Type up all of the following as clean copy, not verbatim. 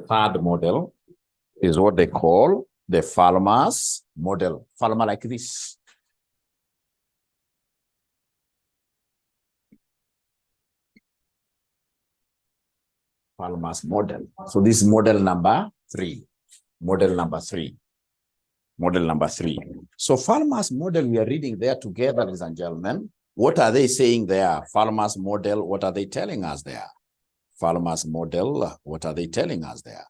third model is what they call the farmer's model. Farmer like this. Farmer's model. So this is model number 3. Model number 3. Model number 3. So farmer's model, we are reading there together, ladies and gentlemen. What are they saying there? Farmer's model, what are they telling us there? Farmer's model, what are they telling us there?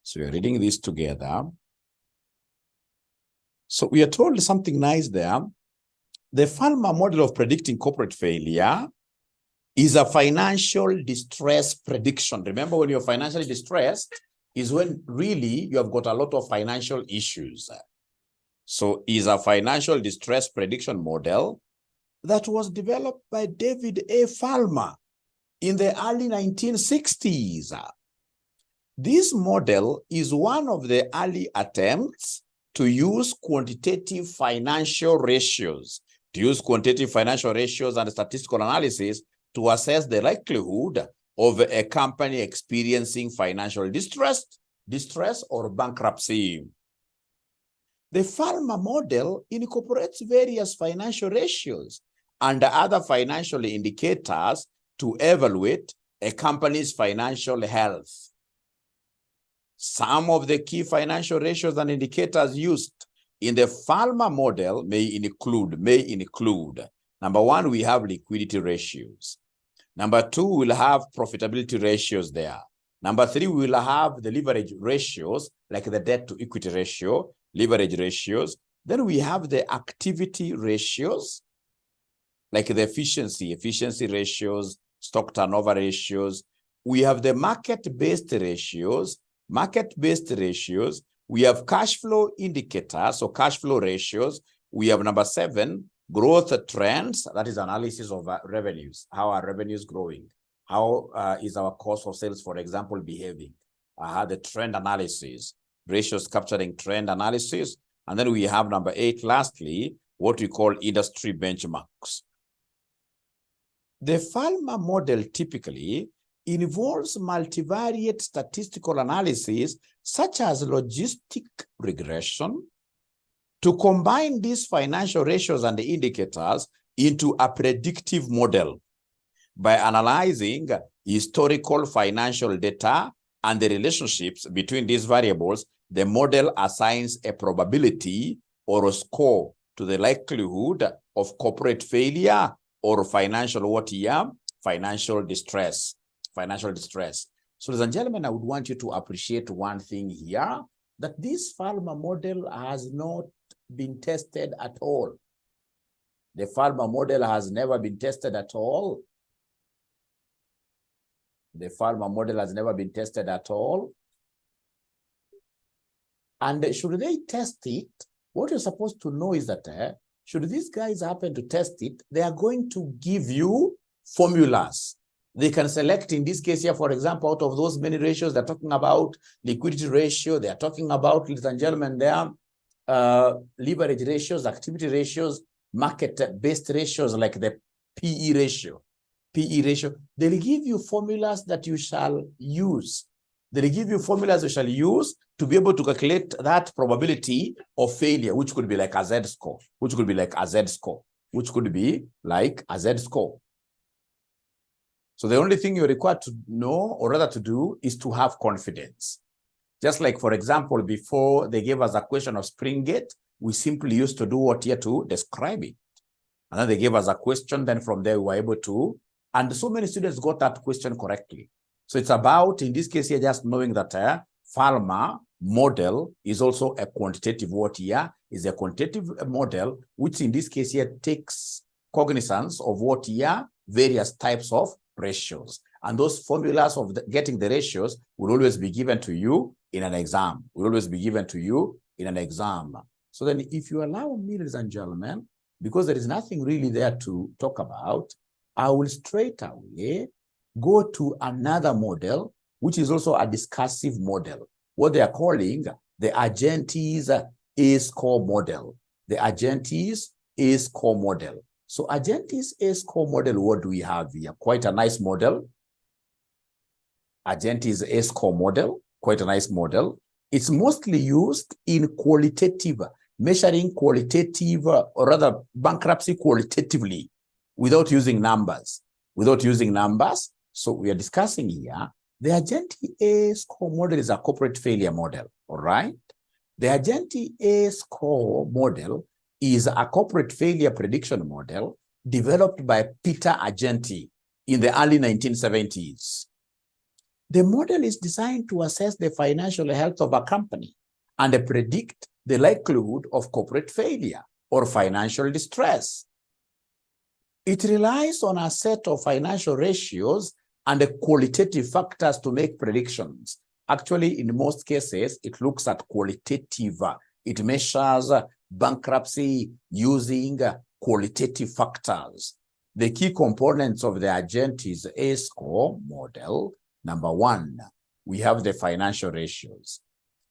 So we are reading this together. So we are told something nice there. The farmer model of predicting corporate failure is a financial distress prediction. Remember, when you're financially distressed is when really you have got a lot of financial issues. So is a financial distress prediction model that was developed by David A. Farmer in the early 1960s. This model is one of the early attempts to use quantitative financial ratios, and statistical analysis to assess the likelihood of a company experiencing financial distress or bankruptcy. The Farmer model incorporates various financial ratios and other financial indicators to evaluate a company's financial health. Some of the key financial ratios and indicators used in the Farmer model may include, number 1, we have liquidity ratios. Number 2, we'll have profitability ratios there. Number 3, we will have the leverage ratios, like the debt to equity ratio, leverage ratios. Then we have the activity ratios, like the efficiency ratios, stock turnover ratios. We have the market-based ratios. We have cash flow indicators, so cash flow ratios. We have number 7, growth trends, that is analysis of revenues. How are revenues growing? How is our cost of sales, for example, behaving? The trend analysis, ratios capturing trend analysis. And then we have number 8, lastly, what we call industry benchmarks. The Farmer model typically involves multivariate statistical analysis, such as logistic regression, to combine these financial ratios and the indicators into a predictive model. By analyzing historical financial data and the relationships between these variables, the model assigns a probability or a score to the likelihood of corporate failure or financial distress. So, ladies and gentlemen, I would want you to appreciate one thing here, that this Farmer model has not been tested at all. The Farmer model has never been tested at all. The Farmer model has never been tested at all. And should they test it, what you're supposed to know is that should these guys happen to test it, they are going to give you formulas. They can select, in this case here, for example, out of those many ratios, they're talking about liquidity ratio, they're talking about, ladies and gentlemen, there leverage ratios, activity ratios, market-based ratios like the PE ratio. They'll give you formulas that you shall use. They'll give you formulas you shall use to be able to calculate that probability of failure, which could be like a Z-score, So the only thing you're required to know, or rather to do, is to have confidence. Just like, for example, before they gave us a question of Springate, we simply used to do what here to describe it. And then they gave us a question, then from there we were able to, and so many students got that question correctly. So it's about, in this case here, just knowing that Farmer model is also a quantitative model, which in this case here takes cognizance of various types of ratios. And those formulas of getting the ratios will always be given to you in an exam. So then if you allow me, ladies and gentlemen, because there is nothing really there to talk about, I will straight away go to another model, which is also a discursive model, what they are calling the Argentines A-score model. So Argentines A-score model, what do we have here? Quite a nice model. Argentines A-score model. Quite a nice model. It's mostly used in qualitative, measuring qualitative, or rather bankruptcy qualitatively, without using numbers. So we are discussing here, the Argenti A score model is a corporate failure model, all right? The Argenti A score model is a corporate failure prediction model developed by Peter Argenti in the early 1970s. The model is designed to assess the financial health of a company and predict the likelihood of corporate failure or financial distress. It relies on a set of financial ratios and qualitative factors to make predictions. Actually, in most cases, it looks at qualitative. It measures bankruptcy using qualitative factors. The key components of the Argenti's A score model: number one, we have the financial ratios.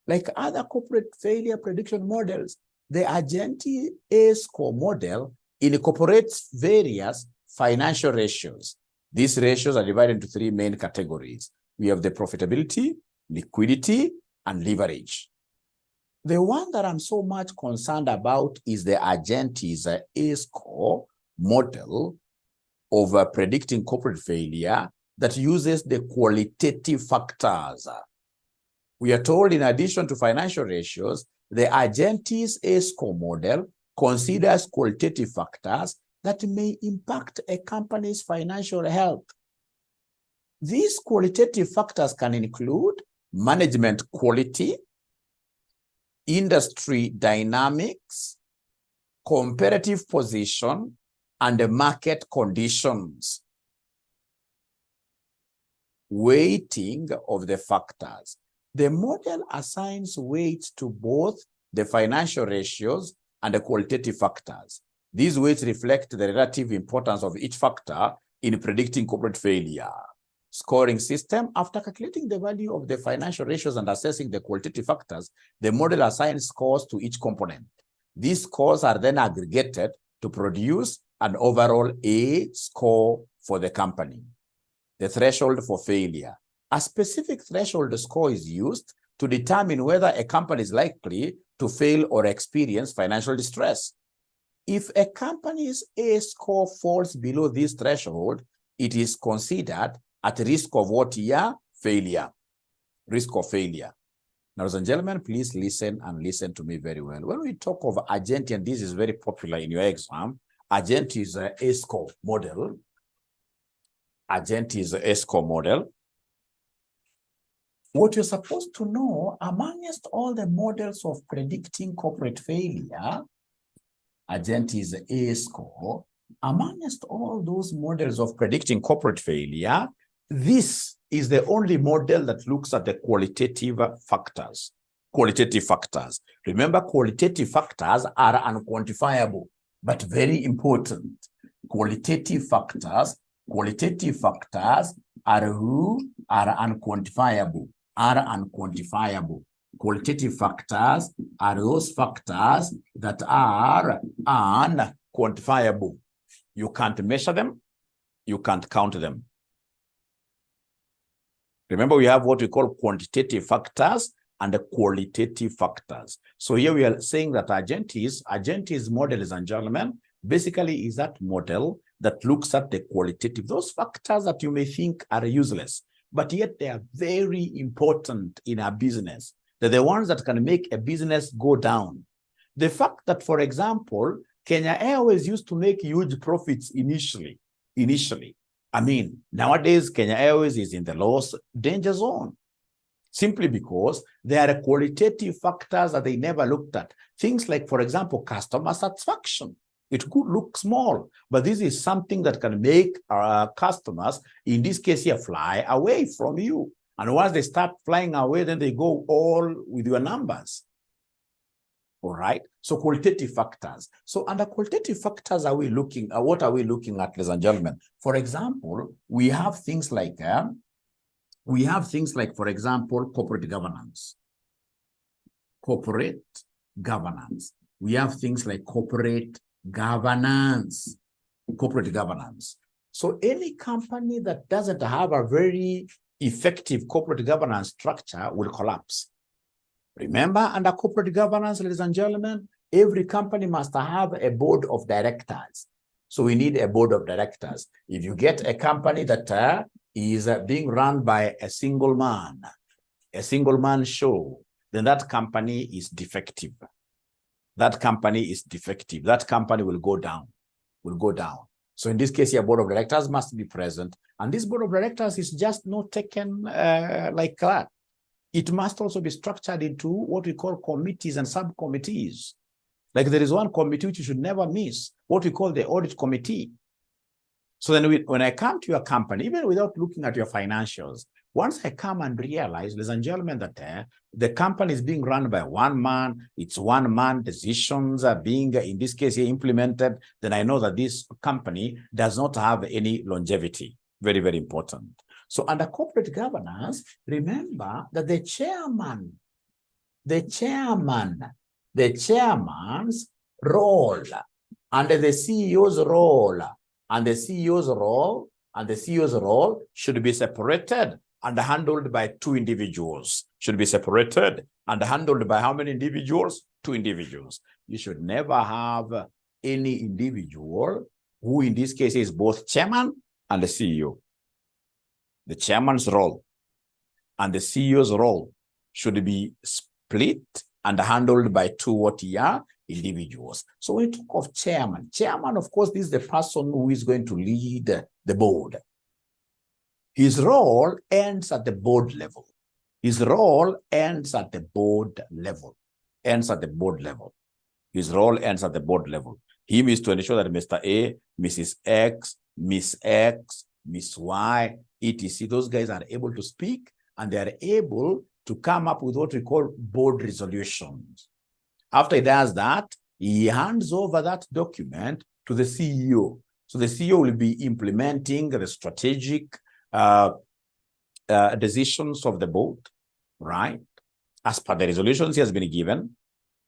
Like other corporate failure prediction models, the Argenti A score model incorporates various financial ratios. These ratios are divided into three main categories. We have the profitability, liquidity, and leverage. The one that I'm so much concerned about is the Argenti's A score model of predicting corporate failure that uses the qualitative factors. We are told, in addition to financial ratios, the Argenti's A score model considers qualitative factors that may impact a company's financial health. These qualitative factors can include management quality, industry dynamics, competitive position, and market conditions. Weighting of the factors. The model assigns weights to both the financial ratios and the qualitative factors. These weights reflect the relative importance of each factor in predicting corporate failure. Scoring system: after calculating the value of the financial ratios and assessing the qualitative factors, the model assigns scores to each component. These scores are then aggregated to produce an overall A score for the company. The threshold for failure. A specific threshold score is used to determine whether a company is likely to fail or experience financial distress. If a company's A score falls below this threshold, it is considered at risk of what here? Failure. Risk of failure. Now, ladies and gentlemen, please listen and listen to me very well. When we talk of Argenti, and this is very popular in your exam, Argenti is a A-score model. Argenti is a A-score model. What you're supposed to know, amongst all the models of predicting corporate failure, Argenti is a A-score. Amongst all those models of predicting corporate failure, this is the only model that looks at the qualitative factors. Qualitative factors. Remember, qualitative factors are unquantifiable, but very important. Qualitative factors are who? Are unquantifiable. Qualitative factors are those factors that are unquantifiable. You can't measure them. You can't count them. Remember, we have what we call quantitative factors and the qualitative factors. So here we are saying that Argenti's model, ladies and gentlemen, basically is that model that looks at the qualitative, those factors that you may think are useless, but yet they are very important in a business. They're the ones that can make a business go down. The fact that, for example, Kenya Airways used to make huge profits initially. I mean, nowadays, Kenya Airways is in the loss danger zone, simply because there are qualitative factors that they never looked at. Things like, for example, customer satisfaction. It could look small, but this is something that can make our customers, in this case here, fly away from you. And once they start flying away, then they go all with your numbers. All right. So qualitative factors. So under qualitative factors, are we looking at what are we looking at, ladies and gentlemen? For example, we have things like, for example, corporate governance. Corporate governance. We have things like corporate governance. So any company that doesn't have a very effective corporate governance structure will collapse. Remember, under corporate governance, ladies and gentlemen, every company must have a board of directors. So we need a board of directors. If you get a company that is being run by a single man show, then that company is defective. That company is defective. That company will go down, So in this case, your board of directors must be present. And this board of directors is just not taken like that. It must also be structured into what we call committees and subcommittees. Like there is one committee which you should never miss, what we call the audit committee. So then when I come to your company, even without looking at your financials, once I come and realize, ladies and gentlemen, that the company is being run by one man, it's one man, decisions are being, in this case, implemented, then I know that this company does not have any longevity. Very, very important. So under corporate governance, remember that the chairman's role under the CEO's role and the CEO's role should be separated and handled by two individuals. Should be separated and handled by how many individuals? Two individuals. You should never have any individual who in this case is both chairman and the CEO. The chairman's role and the CEO's role should be split and handled by two individuals. So when we talk of chairman, of course, this is the person who is going to lead the board. His role ends at the board level. His role ends at the board level. His role ends at the board level. Him is to ensure that Mr. A, Mrs. X, Miss X, Miss Y, etc. Those guys are able to speak and they are able to come up with what we call board resolutions. After he does that, he hands over that document to the CEO. So the CEO will be implementing the strategic decisions of the board, right? As per the resolutions he has been given.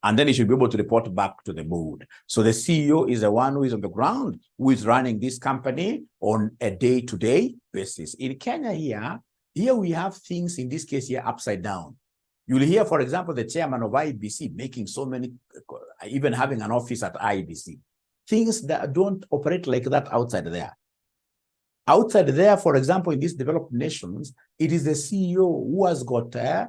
And then he should be able to report back to the board. So the CEO is the one who is on the ground, who is running this company on a day-to-day basis. In Kenya here we have things, in this case here, upside down. You'll hear, for example, the chairman of IBC making so many, even having an office at IBC. Things that don't operate like that outside there. Outside there, for example, in these developed nations, it is the CEO who has got a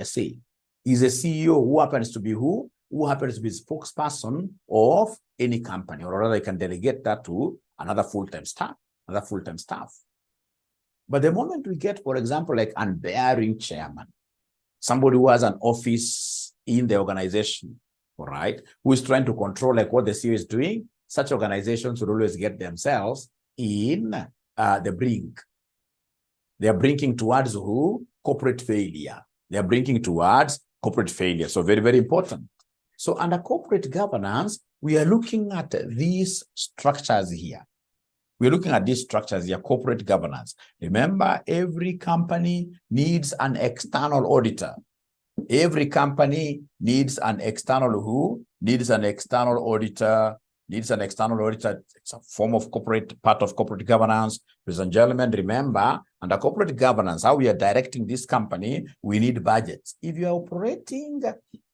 say. Is a CEO who happens to be who happens to be spokesperson of any company, or rather, they can delegate that to another full-time staff. But the moment we get, for example, like unbearing chairman, somebody who has an office in the organization, all right, who is trying to control like what the CEO is doing, such organizations will always get themselves in the brink. They are brinking towards who? Corporate failure. They are brinking towards corporate failure. So very, very important. So under corporate governance, we are looking at these structures here. We're looking at these structures here, corporate governance. Remember, every company needs an external auditor. Every company needs an external who? Needs an external auditor. It's a form of part of corporate governance. Ladies and gentlemen, remember, under corporate governance, how we are directing this company, we need budgets. If you are operating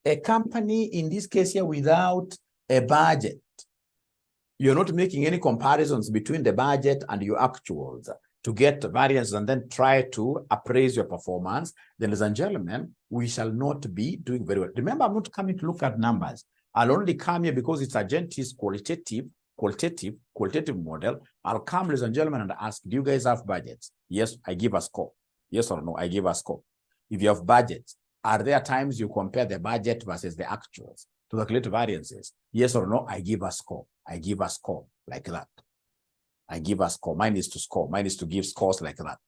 a company, in this case here, without a budget, you're not making any comparisons between the budget and your actuals to get variance and then try to appraise your performance, then, ladies and gentlemen, we shall not be doing very well. Remember, I'm not coming to look at numbers. I'll only come here because it's a Gentist qualitative model. I'll come, ladies and gentlemen, and ask, do you guys have budgets? Yes, I give a score. Yes or no, I give a score. If you have budgets, are there times you compare the budget versus the actuals to calculate variances? Yes or no, I give a score. I give a score like that. I give a score. Mine is to score. Mine is to give scores like that.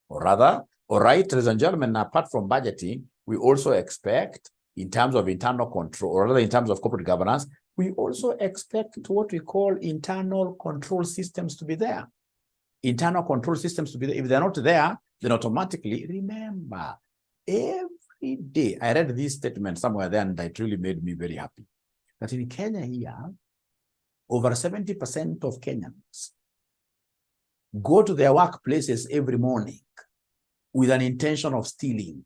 Or rather, all right, ladies and gentlemen, apart from budgeting, we also expect, in terms of internal control, or rather in terms of corporate governance, we also expect what we call internal control systems to be there. Internal control systems to be there. If they're not there, then automatically, remember, every day, I read this statement somewhere there and it really made me very happy, that in Kenya here, over 70% of Kenyans go to their workplaces every morning with an intention of stealing.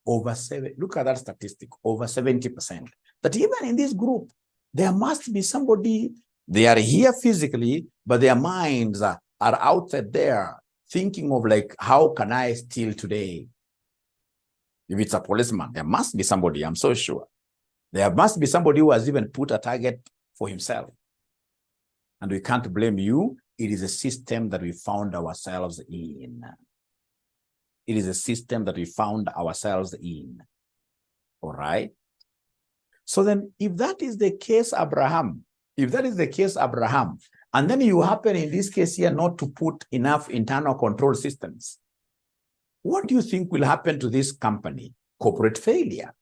Look at that statistic, over 70%. That even in this group, there must be somebody, they are here physically, but their minds are outside there thinking of like, how can I steal today? If it's a policeman, there must be somebody, I'm so sure. There must be somebody who has even put a target for himself. And we can't blame you. It is a system that we found ourselves in. It is a system that we found ourselves in. All right? So then, if that is the case, Abraham, and then you happen in this case here not to put enough internal control systems, what do you think will happen to this company? Corporate failure.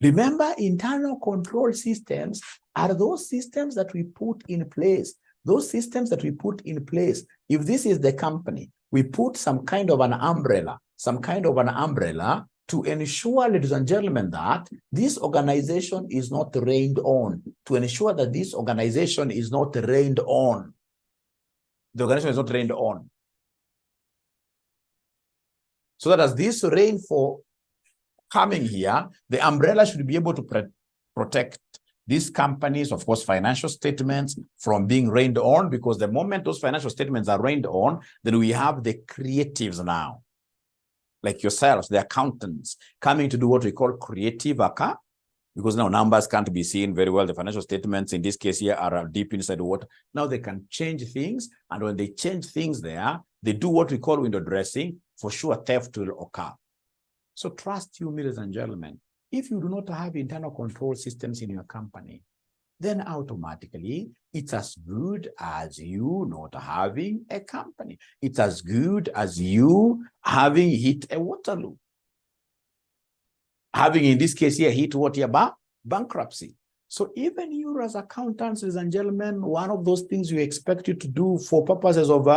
Remember, internal control systems are those systems that we put in place. Those systems that we put in place. If this is the company, we put some kind of an umbrella to ensure, ladies and gentlemen, that this organization is not rained on, to ensure that this organization is not rained on. The organization is not rained on. So that as this rainfall coming here, the umbrella should be able to protect these companies, of course, financial statements from being rained on, because the moment those financial statements are rained on, then we have the creatives now, like yourselves, the accountants, coming to do what we call creative account, because now numbers can't be seen very well. The financial statements in this case here are deep inside the water. Now they can change things, and when they change things there, they do what we call window dressing. For sure, theft will occur. So trust you, ladies and gentlemen, if you do not have internal control systems in your company, then automatically it's as good as you not having a company. It's as good as you having hit a Waterloo. Having, in this case here, hit what about bankruptcy. So even you as accountants, ladies and gentlemen, one of those things we expect you to do for purposes of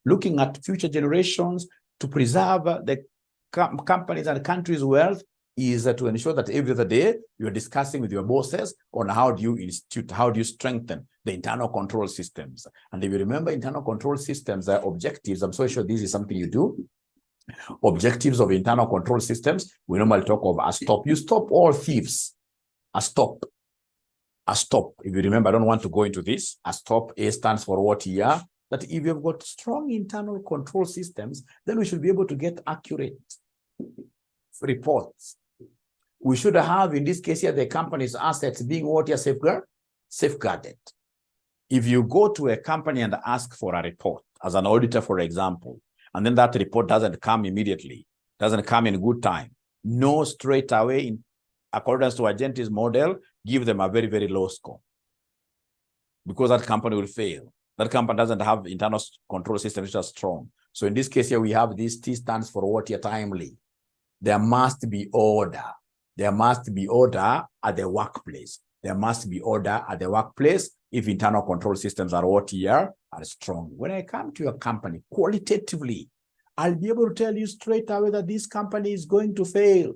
looking at future generations to preserve the companies and countries' wealth is to ensure that every other day you're discussing with your bosses on how do you strengthen the internal control systems. And if you remember internal control systems, objectives, I'm so sure this is something you do. Objectives of internal control systems, we normally talk of a stop. You stop all thieves. A stop. A stop. If you remember, I don't want to go into this. A stop, A stands for what here? That if you've got strong internal control systems, then we should be able to get accurate reports. We should have, in this case here, the company's assets being what here safeguarded. If you go to a company and ask for a report, as an auditor, for example, and then that report doesn't come immediately, doesn't come in good time, no, straight away, in accordance to Argentine's model, give them a very, very low score, because that company will fail. That company doesn't have internal control systems which are strong. So in this case here, we have this T stands for what here, timely. There must be order. There must be order at the workplace. There must be order at the workplace if internal control systems are what here are strong. When I come to your company, qualitatively, I'll be able to tell you straight away that this company is going to fail.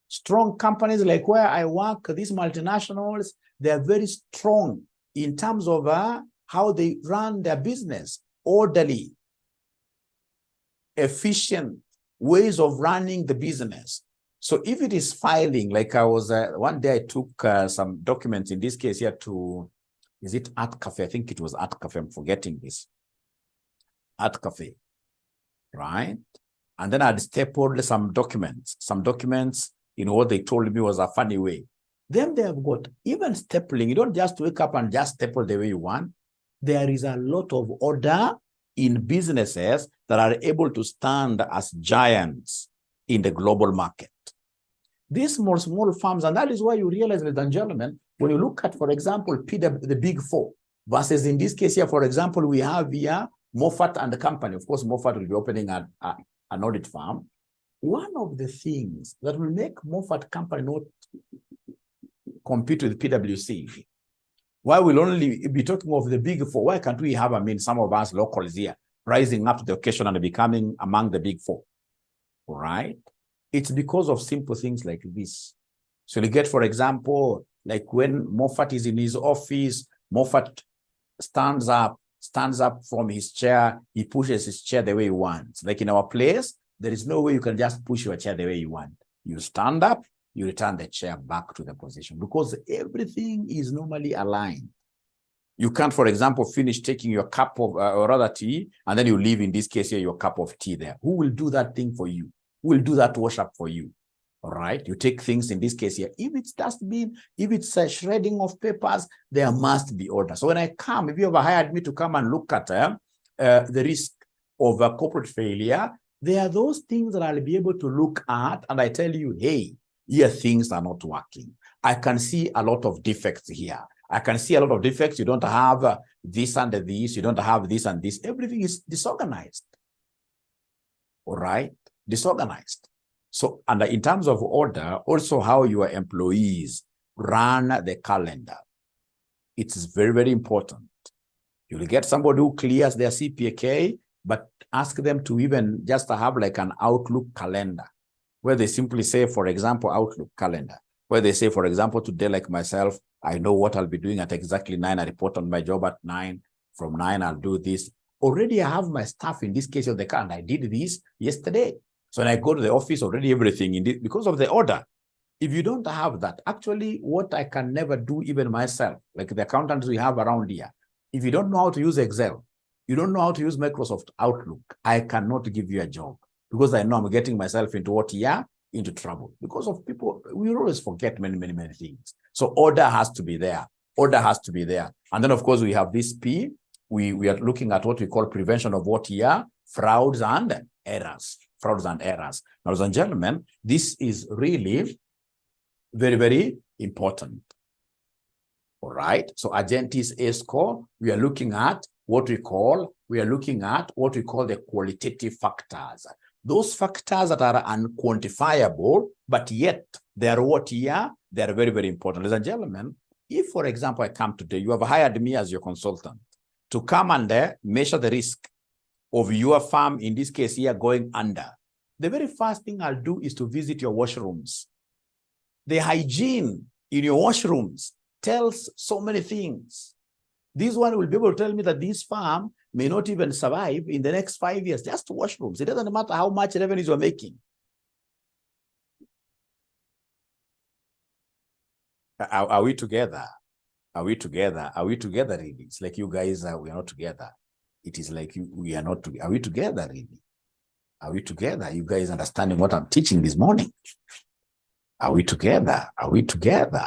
Strong companies like where I work, these multinationals, they are very strong in terms of how they run their business, orderly, efficient ways of running the business. So if it is filing, like I was, one day I took some documents, in this case here to, is it Art Cafe? I think it was Art Cafe, I'm forgetting this. Art Cafe, right? And then I'd stapled some documents in what they told me was a funny way. Then they have got, even stapling, you don't just wake up and just staple the way you want. There is a lot of order in businesses that are able to stand as giants in the global market. These small firms, and that is why you realize, ladies and gentlemen, when you look at, for example, the big four, versus in this case here, for example, we have here Moffat and the company. Of course, Moffat will be opening an audit firm. One of the things that will make Moffat company not compete with PwC, why we'll only be talking of the big four, why can't we have, some of us locals here, rising up to the occasion and becoming among the big four, all right? It's because of simple things like this. So you get, for example, like when Moffat is in his office, Moffat stands up stands up from his chair, he pushes his chair the way he wants. Like in our place, there is no way you can just push your chair the way you want. You stand up, you return the chair back to the position because everything is normally aligned. You can't, for example, finish taking your cup of, or rather tea, and then you leave, in this case here, your cup of tea there. Who will do that thing for you? Who will do that wash up for you? All right. You take things, in this case here, if it's dustbin, if it's a shredding of papers, there must be order. So when I come, if you ever hired me to come and look at the risk of corporate failure, there are those things that I'll be able to look at, and I tell you, hey, here things are not working. I can see a lot of defects here. I can see a lot of defects. You don't have this and this. You don't have this and this. Everything is disorganized. All right? Disorganized. So, and in terms of order, also how your employees run the calendar. It's very, very important. You'll get somebody who clears their CPK, but ask them to even just have like an Outlook calendar, where they simply say, for example, Outlook calendar, where they say, for example, today, like myself, I know what I'll be doing at exactly 9. I report on my job at 9. From 9, I'll do this. Already I have my stuff, in this case of the calendar. I did this yesterday. So when I go to the office, already everything in this, because of the order. If you don't have that, actually what I can never do, even myself, like the accountants we have around here, if you don't know how to use Excel, you don't know how to use Microsoft Outlook, I cannot give you a job, because I know I'm getting myself into what year? Into trouble. Because of people, we always forget many, many, many things. So order has to be there. Order has to be there. And then, of course, we have this P. We are looking at what we call prevention of what year? Frauds and errors. Frauds and errors. Now, ladies and gentlemen, this is really very, very important. All right. So Agentis A score, we are looking at what we call the qualitative factors. Those factors that are unquantifiable, but yet they are what here? They are very, very important. Ladies and gentlemen, if, for example, I come today, you have hired me as your consultant to come and measure the risk of your firm, in this case here, going under. The very first thing I'll do is to visit your washrooms. The hygiene in your washrooms tells so many things. This one will be able to tell me that this firm may not even survive in the next 5 years. Just washrooms. It doesn't matter how much revenues you're making. Are we together? Are we together? Are we together, really? It's like you guys, we are not together. It is like we are not together. Are we together, really? Are we together? You guys understanding what I'm teaching this morning? Are we together? Are we together?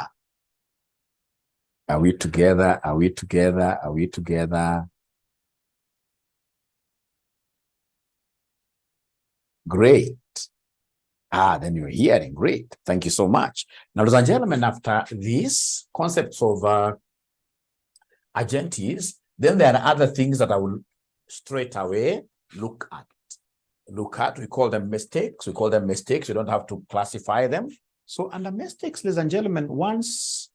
Are we together? Are we together? Are we together? Great. Then you're hearing. Great. Thank you so much. Now, ladies and gentlemen, after these concepts of Agentis, then there are other things that I will straight away look at. We call them mistakes. We call them mistakes. You don't have to classify them. So under mistakes, ladies and gentlemen, once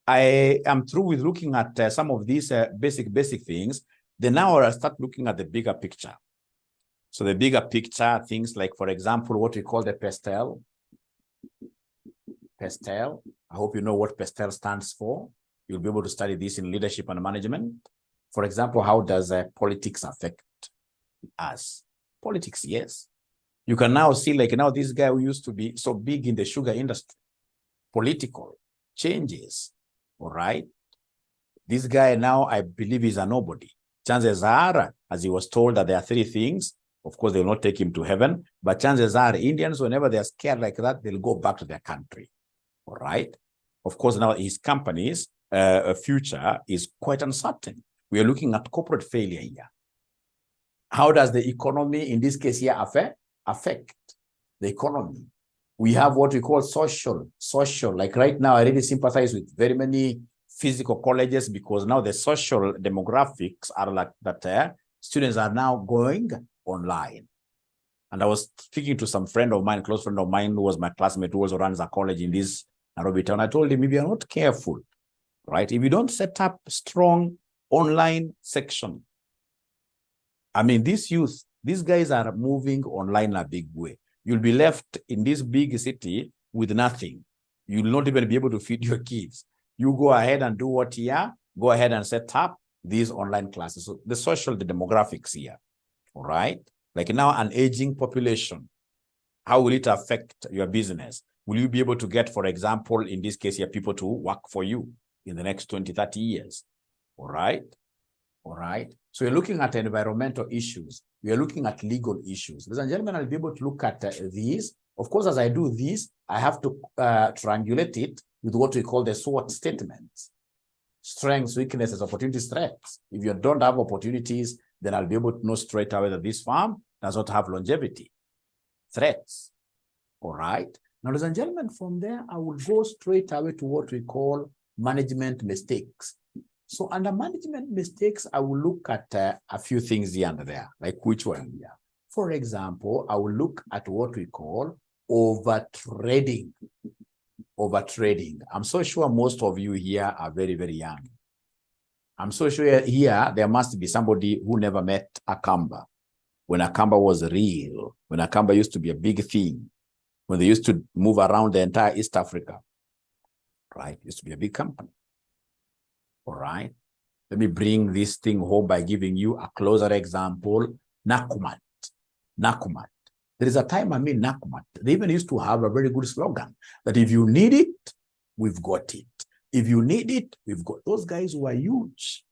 I am through with looking at some of these basic things, then now I'll start looking at the bigger picture. So the bigger picture, things like, for example, what we call the PESTEL. PESTEL. I hope you know what PESTEL stands for. You'll be able to study this in leadership and management. For example, how does politics affect us? Politics, yes. You can now see, like now this guy who used to be so big in the sugar industry, political changes, all right? This guy now, I believe, is a nobody. Chances are, as he was told that there are 3 things, of course, they will not take him to heaven, but chances are Indians, whenever they're scared like that, they'll go back to their country, all right? Of course, now his company's future is quite uncertain. We are looking at corporate failure here. How does the economy, in this case here, affect the economy? We have what we call social. Like right now, I really sympathize with very many physical colleges because now the social demographics are like that. Students are now going online. And I was speaking to some friend of mine, close friend of mine, who was my classmate, who also runs a college in this Nairobi town. I told him, if you're not careful, right? If you don't set up strong online section, I mean, this youth, these guys are moving online a big way. You'll be left in this big city with nothing. You'll not even be able to feed your kids. You go ahead and do what here, go ahead and set up these online classes. So the social, the demographics here, all right? Like now an aging population, how will it affect your business? Will you be able to get, for example, in this case here, people to work for you in the next 20, 30 years? All right? All right? So you're looking at environmental issues. We are looking at legal issues. Ladies and gentlemen, I'll be able to look at these. Of course, as I do this, I have to triangulate it with what we call the SWOT statements. Strengths, weaknesses, opportunities, threats. If you don't have opportunities, then I'll be able to know straight away that this firm does not have longevity. Threats. All right. Now, ladies and gentlemen, from there, I will go straight away to what we call management mistakes. So under management mistakes, I will look at a few things here and there, like which one here. For example, I will look at what we call overtrading. Overtrading. I'm so sure most of you here are very, very young. I'm so sure here there must be somebody who never met Akamba. When Akamba was real, when Akamba used to be a big thing, when they used to move around the entire East Africa, right? It used to be a big company. All right. Let me bring this thing home by giving you a closer example. Nakumat. Nakumat. There is a time, Nakumat, they even used to have a very good slogan that if you need it, we've got it. If you need it, we've got. Those guys were huge.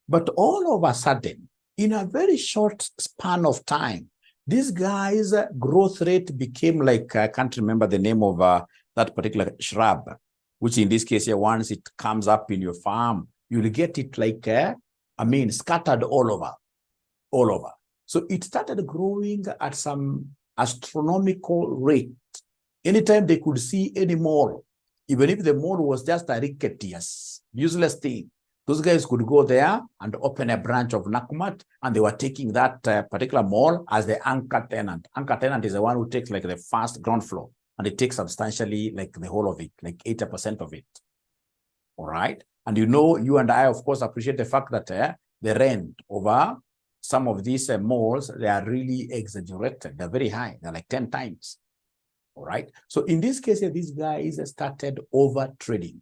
But all of a sudden, in a very short span of time, these guys' growth rate became like, I can't remember the name of that particular shrub, which in this case here, once it comes up in your farm, you'll get it like, scattered all over. So it started growing at some astronomical rate. Anytime they could see any mall, even if the mall was just a rickety-ass, useless thing, those guys could go there and open a branch of Nakumat, and they were taking that particular mall as the anchor tenant. Anchor tenant is the one who takes like the first ground floor, and it takes substantially like the whole of it, like 80% of it. All right. And you know, you and I, of course, appreciate the fact that the rent over some of these malls, they are really exaggerated. They're very high. They're like 10 times. All right. So in this case, these guys started overtrading.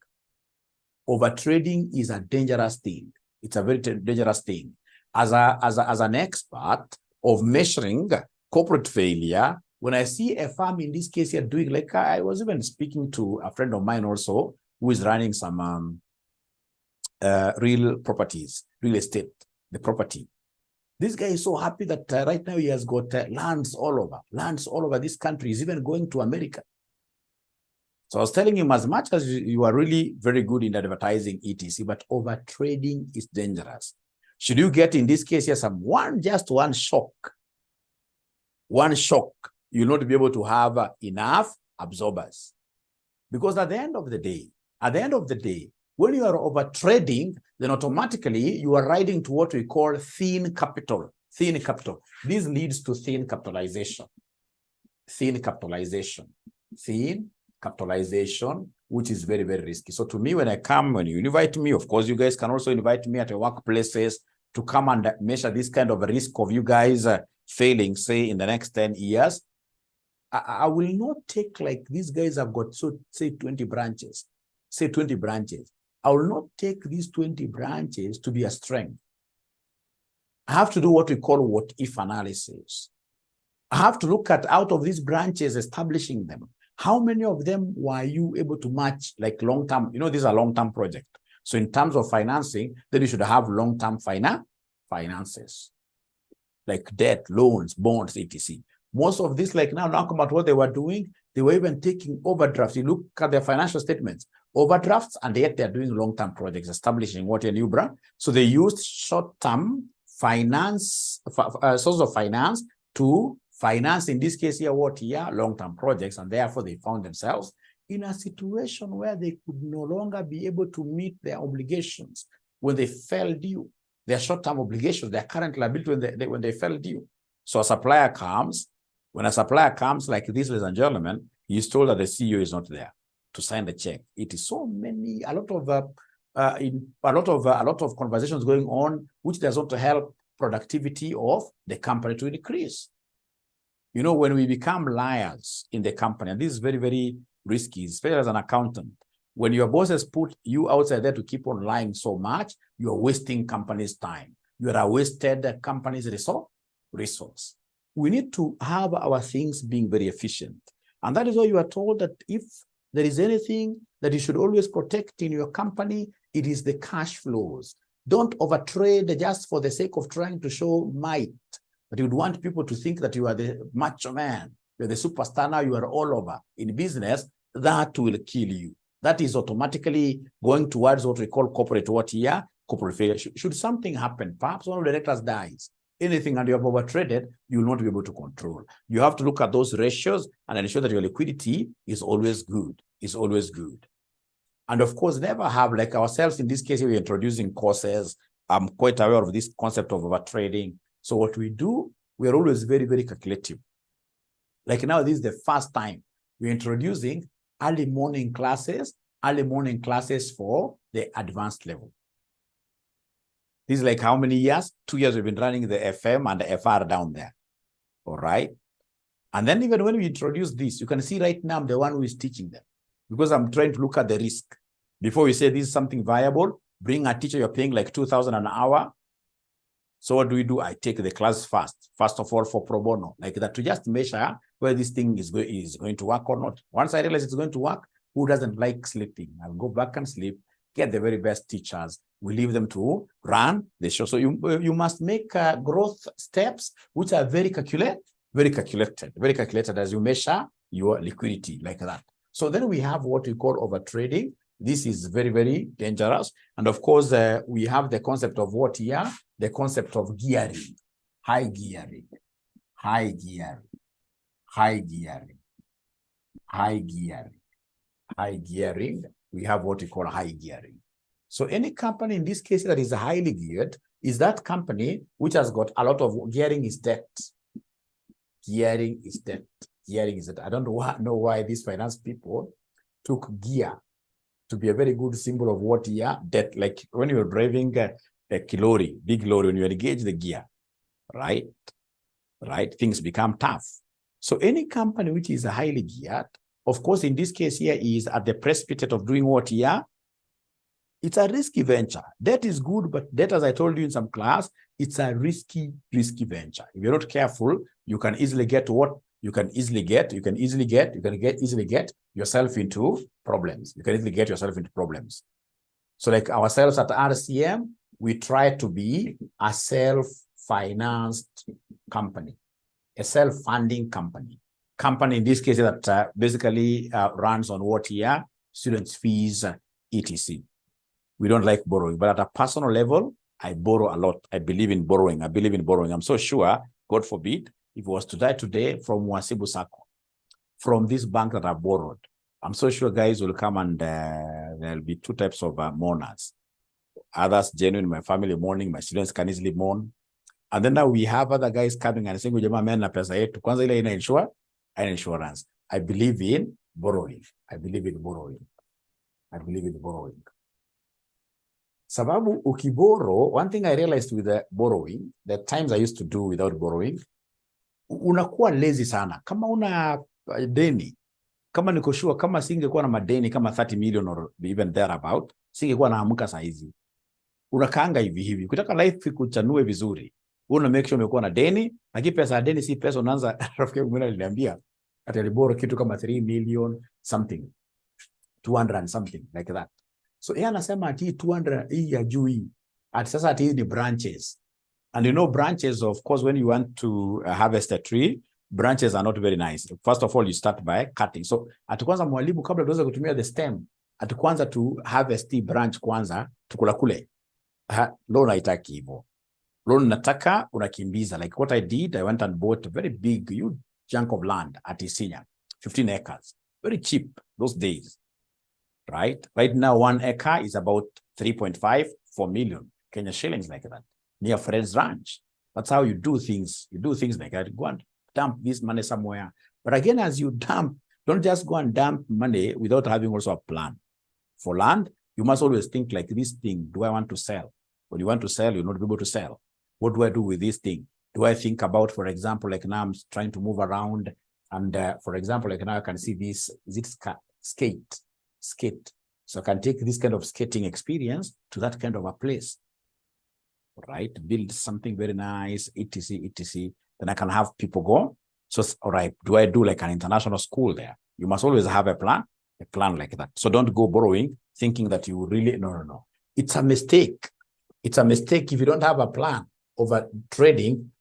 Overtrading is a dangerous thing. It's a very dangerous thing. As an expert of measuring corporate failure, when I see a firm in this case here doing, like I was even speaking to a friend of mine also who is running some real properties, real estate, the property. This guy is so happy that right now he has got lands all over this country. He's even going to America. So I was telling him, as much as you are really very good in advertising etc., but overtrading is dangerous. Should you get, in this case here, just one shock, you'll not be able to have enough absorbers. Because at the end of the day, when you are overtrading, then automatically you are riding to what we call thin capital. Thin capital. This leads to thin capitalization. Thin capitalization, which is very, very risky. So to me, when you invite me, of course, you guys can also invite me at your workplaces to come and measure this kind of risk of you guys failing, say, in the next 10 years. I will not take, like, these guys have got, so say 20 branches. I will not take these 20 branches to be a strength. I have to do what we call what-if analysis. I have to look at, out of these branches, establishing them, how many of them were you able to match, like long-term? You know, these are long-term projects. So in terms of financing, then you should have long-term finances, like debt, loans, bonds, etc. Most of this, like now about what they were doing, they were even taking overdrafts. You look at their financial statements, overdrafts, and yet they're doing long-term projects, establishing what a new brand. So they used short-term finance, sources of finance to finance, in this case here, long-term projects, and therefore they found themselves in a situation where they could no longer be able to meet their obligations when they fell due, their short-term obligations, their current liability when they fell due. So a supplier comes, when a supplier comes like this, ladies and gentlemen, he is told that the CEO is not there to sign the check. It is so many, a lot of conversations going on, which does not help productivity of the company to increase. You know, when we become liars in the company, and this is very, very risky, especially as an accountant, When your bosses put you outside there to keep on lying so much, you're wasting company's time. You are a wasted company's resource. We need to have our things being very efficient. And that is why you are told that if there is anything that you should always protect in your company, it is the cash flows. Don't overtrade just for the sake of trying to show might. But you'd want people to think that you are the macho man, you're the superstar now, you are all over. In business, that will kill you. That is automatically going towards what we call corporate corporate failure. Should something happen, perhaps one of the directors dies, anything and you have overtraded, you will not be able to control. You have to look at those ratios and ensure that your liquidity is always good, And of course, never have, like ourselves, in this case, we're introducing courses. I'm quite aware of this concept of overtrading. So what we do, we're always very, very calculative. Like now, this is the first time we're introducing early morning classes for the advanced level. This is like how many years? 2 years we've been running the FM and the FR down there. All right. And then even when we introduce this, you can see right now I'm the one who is teaching them because I'm trying to look at the risk. Before we say this is something viable, bring a teacher, you're paying like 2,000 an hour. So what do? I take the class first of all for pro bono, like that, to just measure whether this thing is going to work or not. Once I realize it's going to work, who doesn't like sleeping? I'll go back and sleep, get the very best teachers. We leave them to run the show. So you must make growth steps, which are very calculated as you measure your liquidity like that. So then we have what we call overtrading. This is very, very dangerous. And of course, we have the concept of what here? The concept of gearing, high gearing. We have what we call high gearing. So any company in this case that is highly geared is that company which has got a lot of gearing is debt. Gearing is debt. I don't know why these finance people took gear to be a very good symbol of what year debt. Like when you're driving a lorry, big lorry, when you engage the gear, right? Things become tough. So any company which is highly geared, of course, in this case here is at the precipice of doing what here? It's a risky venture. Debt is good, but debt, as I told you in some class, it's a risky venture. If you're not careful, you can easily get what you can easily get yourself into problems. So like ourselves at RCM, we try to be a self-financed company, a self-funding company. Company in this case that basically runs on what here? Students' fees, etc. We don't like borrowing, but at a personal level, I borrow a lot. I believe in borrowing. I'm so sure, God forbid, if I was to die today from Wasibu Sako, from this bank that I borrowed, I'm so sure guys will come and there'll be two types of mourners. Others genuine, my family mourning, my students can easily mourn. And then now we have other guys coming and saying, kwanza ile ina insurance. I believe in borrowing. Sababu ukiboro, one thing I realized with the borrowing, the times I used to do without borrowing, unakuwa lazy sana. Kama una deni, kama nikoshua, kama singekuwa na madeni, kama 30 million or even thereabout, singekuwa naamuka saizi. Unakaanga hivi. Kutaka life kuchanue vizuri. Una make sure umekuwa na deni, lakini pesa ya deni si pesa unaanza, rafiki yangu mwenye aliniambia, ati aliboro kitu kama 3 million something, 200 and something like that. So yeye anasema ati 200 hii ya juu hii. Ati sasa ati hii ni branches. And you know branches, of course, when you want to harvest a tree, branches are not very nice. First of all, you start by cutting. So ati kwanza mwalimu kabla tuweze kutumia the stem, ati kwanza to harvest the branch kwanza, tukula kule. Loan haitaki hivyo. Loan nataka unakimbiza. Like what I did, I went and bought a very big, huge chunk of land at Isinya, 15 acres. Very cheap those days. Right now, 1 acre is about 3.5, 4 million Kenya shillings like that. Near Fred's Ranch. That's how you do things. You do things like that. Go and dump this money somewhere. But again, as you dump, don't just go and dump money without having also a plan. For land, you must always think like this thing. Do I want to sell? When you want to sell, you'll not be able to sell. What do I do with this thing? Do I think about, for example, like now I'm trying to move around. And for example, like now I can see this, is it skate? So I can take this kind of skating experience to that kind of a place, right? Build something very nice, etc., etc. Then I can have people go. So, all right, do I do like an international school there? You must always have a plan like that. So don't go borrowing, thinking that you really, no. It's a mistake. It's a mistake if you don't have a plan. Over trading,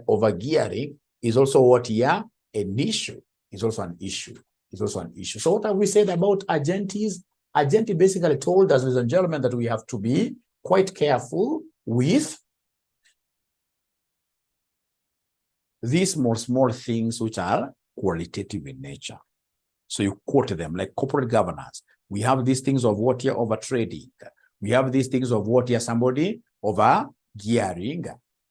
over gearing is also what, yeah, an issue. It's also an issue. It's also an issue. So what have we said about Argentis? Argenti basically told us, ladies and gentlemen, that we have to be quite careful with these small things which are qualitative in nature. So you quote them like corporate governance. We have these things of what here over trading. We have these things of what here somebody over gearing,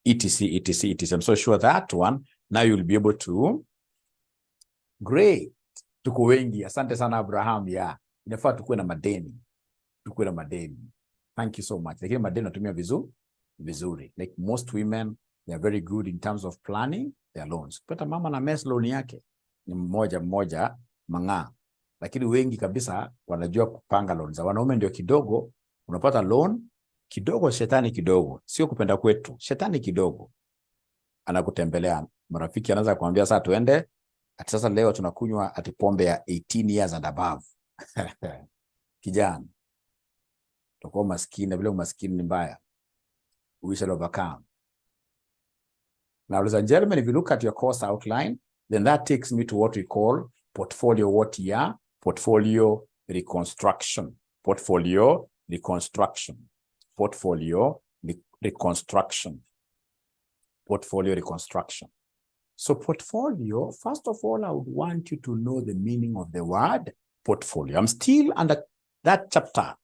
etc., etc., etc. I'm so sure that one, now you'll be able to. Great. Tuko wengi. Asante sana Abraham. Yeah. Inafaa tukuwe na madeni. Tukuwe na madeni. Thank you so much. Lakini madeni natumia vizuri. Like most women, they are very good in terms of planning their loans. Pata mama na mess loan yake ni mmoja mang'aa. Lakini wengi kabisa wanajua kupanga loans. Wanaume ndio kidogo, unapata loan kidogo, shetani kidogo. Sio kupenda kwetu. Shetani kidogo anakutembelea. Marafiki anaanza kuambia sasa tuende, ati sasa leo tunakunywa ati pombe ya 18 years and above. Kijana, tutakuwa maskini, vile umaskini ni mbaya. We shall overcome. Now, ladies and gentlemen, if you look at your course outline, then that takes me to what we call portfolio reconstruction. Portfolio reconstruction. So portfolio, first of all, I would want you to know the meaning of the word portfolio. I'm still under that chapter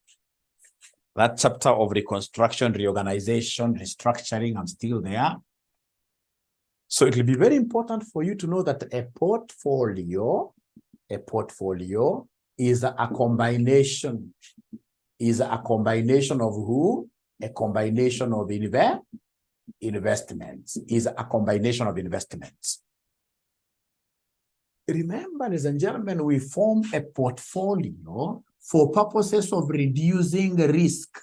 of reconstruction, reorganization, restructuring. I'm still there. So it will be very important for you to know that a portfolio is a combination. Is a combination of who? A combination of investments. Is a combination of investments. Remember, ladies and gentlemen, we form a portfolio for purposes of reducing risk.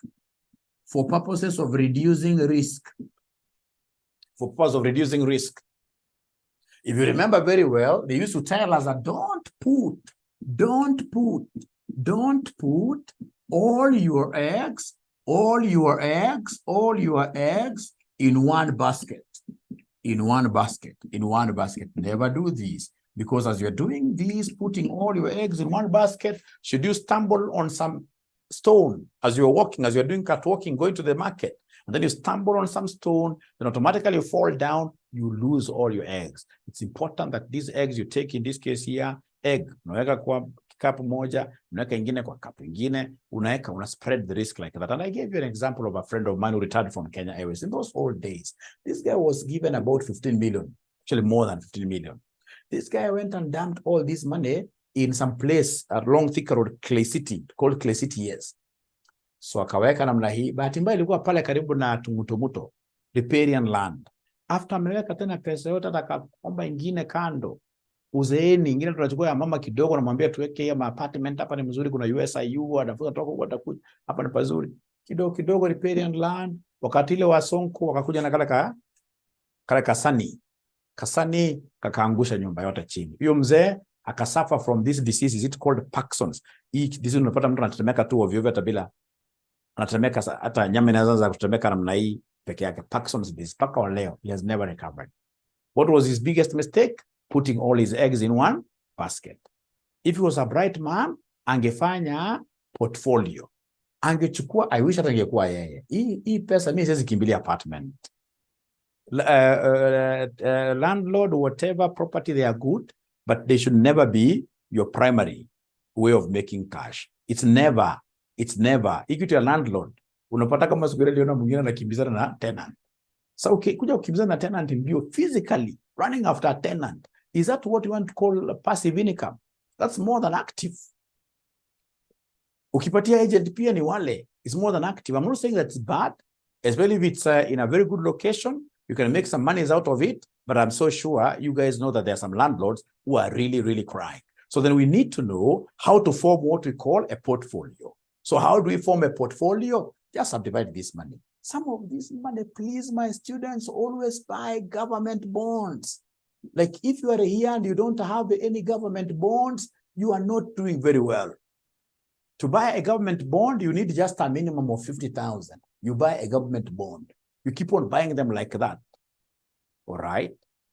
For purposes of reducing risk. For purpose of reducing risk. If you remember very well, they used to tell us that don't put all your eggs in one basket. Never do this. Because as you're doing this, putting all your eggs in one basket, should you stumble on some stone as you're walking, as you're doing catwalking, going to the market, and then you stumble on some stone, then automatically you fall down, you lose all your eggs. It's important that these eggs you take, in this case here, egg, unaweka kwa kikapu moja, unaweka ingine kwa kapu ingine, una spread the risk like that. And I gave you an example of a friend of mine who retired from Kenya Airways. In those old days, this guy was given about 15 million, actually more than 15 million. This guy went and dumped all this money in some place along Thika Road, Clay City, called Clay City, yes. So akaweka namna hii, bahati mbaya ilikuwa pale karibu na Tumutomuto, riparian land. After ameweka tena pesa yote, atakaomba ingine kando. Uzeeni, ingine tunachukua ya mama kidogo, namwambia tuweke ya apartment hapa ni mzuri, kuna USIU, anafuta toka huko atakuja, hapa ni pazuri. Kidogo riparian land, wakati ile wa Sonko wakakuja na kale Kasani kakaangusha nyumba yote chini. Hiyo mzee akasuffer from this disease, is it called Parkinson's. Hii disease unapata mtu anatetemeka tu ovyo ovyo, hata bila anatetemeka, hata nyama inaanza kutetemeka namna hii peke yake. Parkinson's disease, paka leo he has never recovered. What was his biggest mistake? Putting all his eggs in one basket. If he was a bright man, angefanya portfolio. Angechukua, I wish atangekuwa yeye. Hii pesa mimi siwezi kimbilia apartment. Landlord, whatever property, they are good, but they should never be your primary way of making cash. It's never. Equity landlord, unapata kama siku ile liona mwingine anakimbizana na tenant. So kuja kukimbizana na tenant ndio physically running after a tenant. Is that what you want to call passive income? That's more than active. Ukipatia agent pia ni wale, it's more than active. I'm not saying that's bad, especially if it's in a very good location. You can make some money out of it, but I'm so sure you guys know that there are some landlords who are really, really crying. So then we need to know how to form what we call a portfolio. So how do we form a portfolio? Just subdivide this money. Some of this money, please, my students, always buy government bonds. Like if you are here and you don't have any government bonds, you are not doing very well. To buy a government bond, you need just a minimum of 50,000. You buy a government bond. You keep on buying them like that. All right?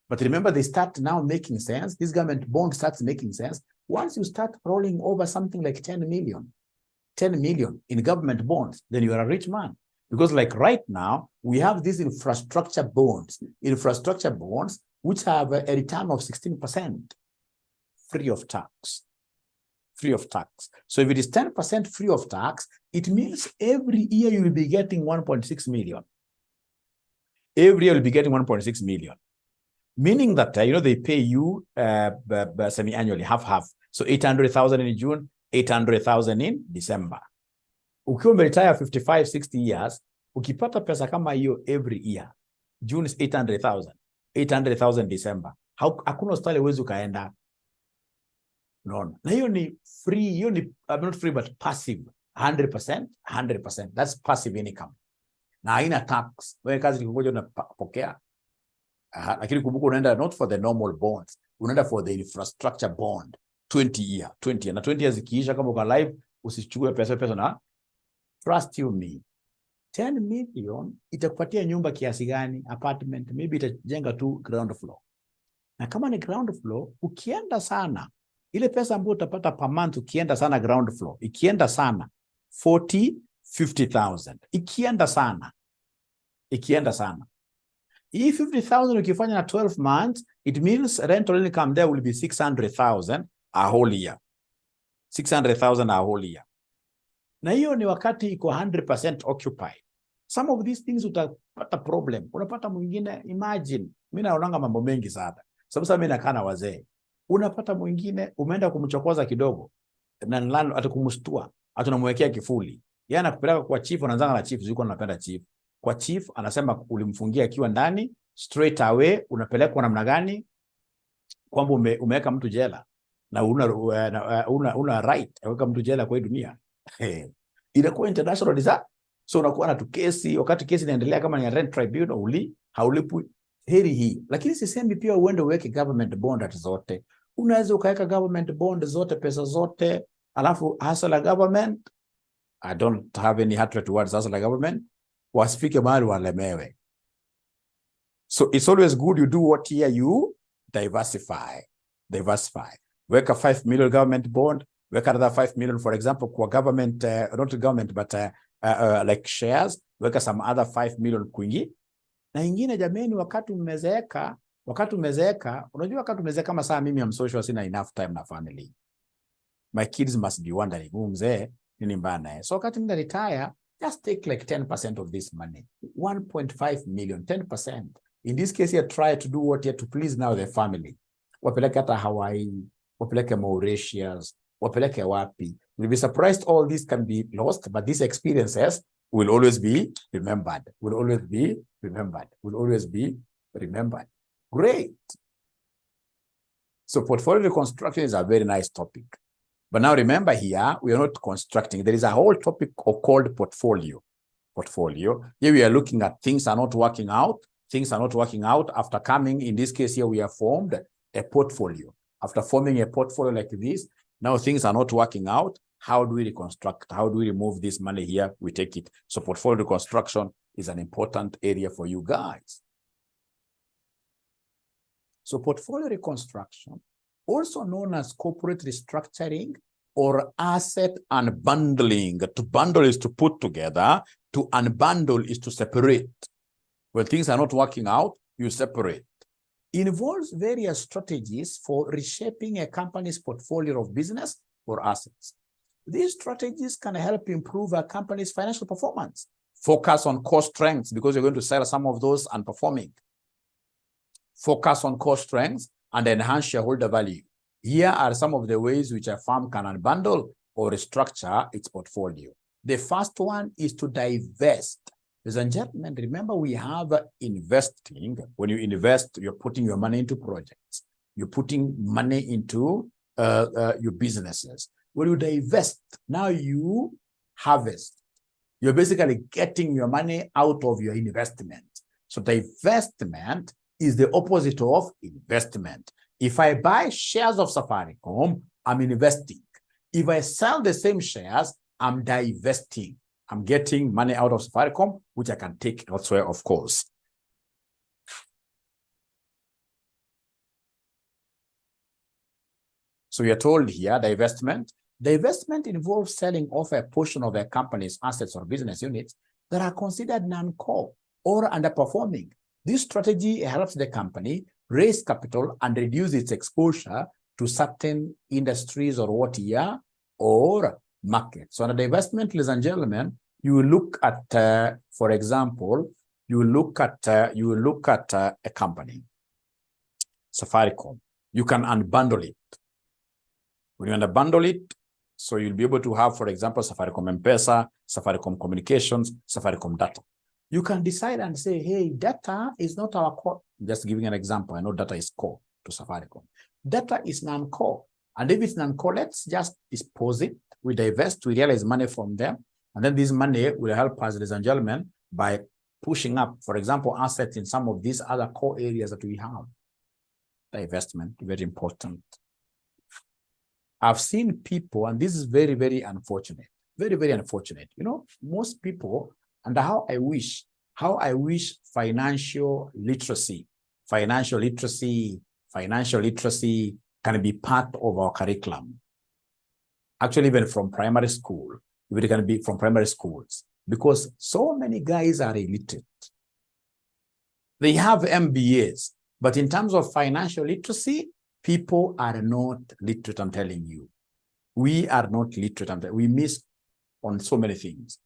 But remember, they start now making sense. This government bond starts making sense. Once you start rolling over something like 10 million in government bonds, then you are a rich man. Because like right now, we have these infrastructure bonds, which have a return of 16% free of tax. Free of tax. So if it is 10% free of tax, it means every year you will be getting 1.6 million. Every year you'll be getting 1.6 million. Meaning that, they pay you semi-annually, half. So 800,000 in June, 800,000 in December. Ukiwa umeretire 55, 60 years, ukipata pesa kama hiyo every year, June is 800,000, 800,000 December. Hakuna hospitali huwezi ukaenda. No. Na hiyo ni free, hiyo ni not free but passive. 100%. That's passive income. Na haina tax. Wewe kazi ni kungoja unapokea. Lakini kumbuka unaenda not for the normal bonds. Unaenda for the infrastructure bond. 20 year. Na 20 years ikiisha kama uko live, usichukue pesa na trust you me. 10 million itakupatia nyumba kiasi gani? Apartment, maybe itajenga tu ground floor. Na kama ni ground floor, ukienda sana, ile pesa ambayo utapata per month ukienda sana ground floor, ikienda sana 40-50,000. Ikienda sana. Hii 50,000 ukifanya na 12 months, it means rental income there will be 600,000 a whole year. 600,000 a whole year. Na hiyo ni wakati iko 100% occupied. Some of these things utapata problem. Unapata mwingine, imagine, mimi naonanga mambo mengi sana. Sababu mimi nakaa na wazee. Unapata mwingine umeenda kumchokoza kidogo na atakumshtua, atunamwekea kifuli. Yeye anakupeleka kwa chief, anaanza na chief, yuko anapenda chief. Kwa chief anasema ulimfungia akiwa ndani, straight away unapelekwa namna gani? Kwamba umeweka mtu jela na una right aweka mtu jela kwa hii dunia. Inakuwa international design. So unakuwa na tukesi, wakati kesi inaendelea kama ni rent tribunal, haulipwi, heri hii. Lakini sisemi pia uende uweke government bond zote. Unaweza ukaweka government bond zote, pesa zote, alafu hustle government. I don't have any hatred towards hustle government. Wasifike mahali walemewe. So it's always good you do what here, you diversify. Weka 5 million government bond, weka another 5 million, for example, kwa government, not government, but like shares, weka some other 5 million kwingi. Na ingine jameni, wakati umezeeka, unajua wakati umezeeka kama saa mimi am social, sina enough time na family. My kids must be wondering, mzee, nini mbana. So wakati nina retire, just take like 10% of this money. 1.5 million, 10%. In this case here, try to do what here to please now the family. Wapeleke hata Hawaii, wapeleke Mauritius, wapeleke wapi. You'll be surprised all this can be lost, but these experiences will always be remembered. Great. So portfolio reconstruction is a very nice topic. But now remember here, we are not constructing. There is a whole topic called portfolio. Here we are looking at things are not working out. After coming, in this case here, we have formed a portfolio. After forming a portfolio like this, now things are not working out. How do we reconstruct? How do we remove this money here? We take it. So portfolio reconstruction is an important area for you guys. So portfolio reconstruction, also known as corporate restructuring or asset unbundling. To bundle is to put together. To unbundle is to separate. When things are not working out, you separate. Involves various strategies for reshaping a company's portfolio of business or assets. These strategies can help improve a company's financial performance. Focus on core strengths because you're going to sell some of those unperforming. Focus on core strengths and enhance shareholder value. Here are some of the ways which a firm can unbundle or restructure its portfolio. The first one is to divest. Ladies and gentlemen, remember we have investing. When you invest, you're putting your money into projects. You're putting money into your businesses. When you divest, now you harvest. You're basically getting your money out of your investment. So divestment is the opposite of investment. If I buy shares of Safaricom, I'm investing. If I sell the same shares, I'm divesting. I'm getting money out of Safaricom, which I can take elsewhere, of course. So you're told here, divestment. Divestment involves selling off a portion of a company's assets or business units that are considered non-core or underperforming. This strategy helps the company raise capital and reduce its exposure to certain industries or what year or market. So on a divestment, ladies and gentlemen, you will look at, for example, you will look at a company, Safaricom. You can unbundle it. When you unbundle it, so you'll be able to have, for example, Safaricom M-Pesa, Safaricom Communications, Safaricom Data. You can decide and say, hey, data is not our core. Just giving an example. I know data is core to Safaricom. Data is non-core. And if it's non-core, let's just dispose it. We divest, we realize money from them. And then this money will help us, ladies and gentlemen, by pushing up, for example, assets in some of these other core areas that we have. Divestment, very important. I've seen people, and this is very, very unfortunate, very, very unfortunate. You know, most people, and how I wish financial literacy can be part of our curriculum. Actually, even from primary school, it can be from primary schools, because so many guys are illiterate. They have MBAs, but in terms of financial literacy, people are not literate, I'm telling you. We are not literate. We miss on so many things.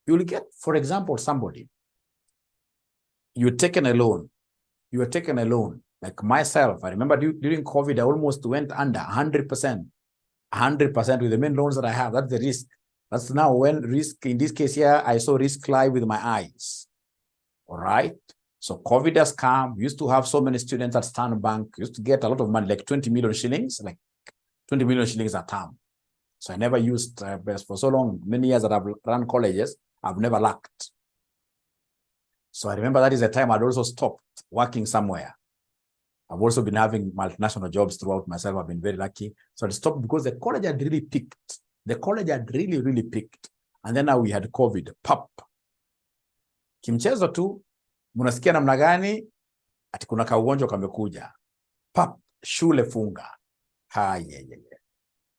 You'll get, for example, somebody, you're taking a loan. You are taking a loan. Like myself, I remember during COVID, I almost went under 100%. 100% with the main loans that I have. That's the risk. That's now when risk, in this case here, I saw risk live with my eyes. All right. So COVID has come. We used to have so many students at Standard Bank. We used to get a lot of money, like 20 million shillings, like 20 million shillings a term. So I never used, for so long, many years that I've run colleges, I've never lacked. So I remember that is a time I'd also stopped working somewhere. I've also been having multinational jobs throughout myself. I've been very lucky. So I stopped because the college had really picked. The college had really, really picked. And then now we had COVID. Pop. Kimchezo tu, munasikia namna gani? Ati kuna kaugonjwa kamekuja. Pap, shule funga.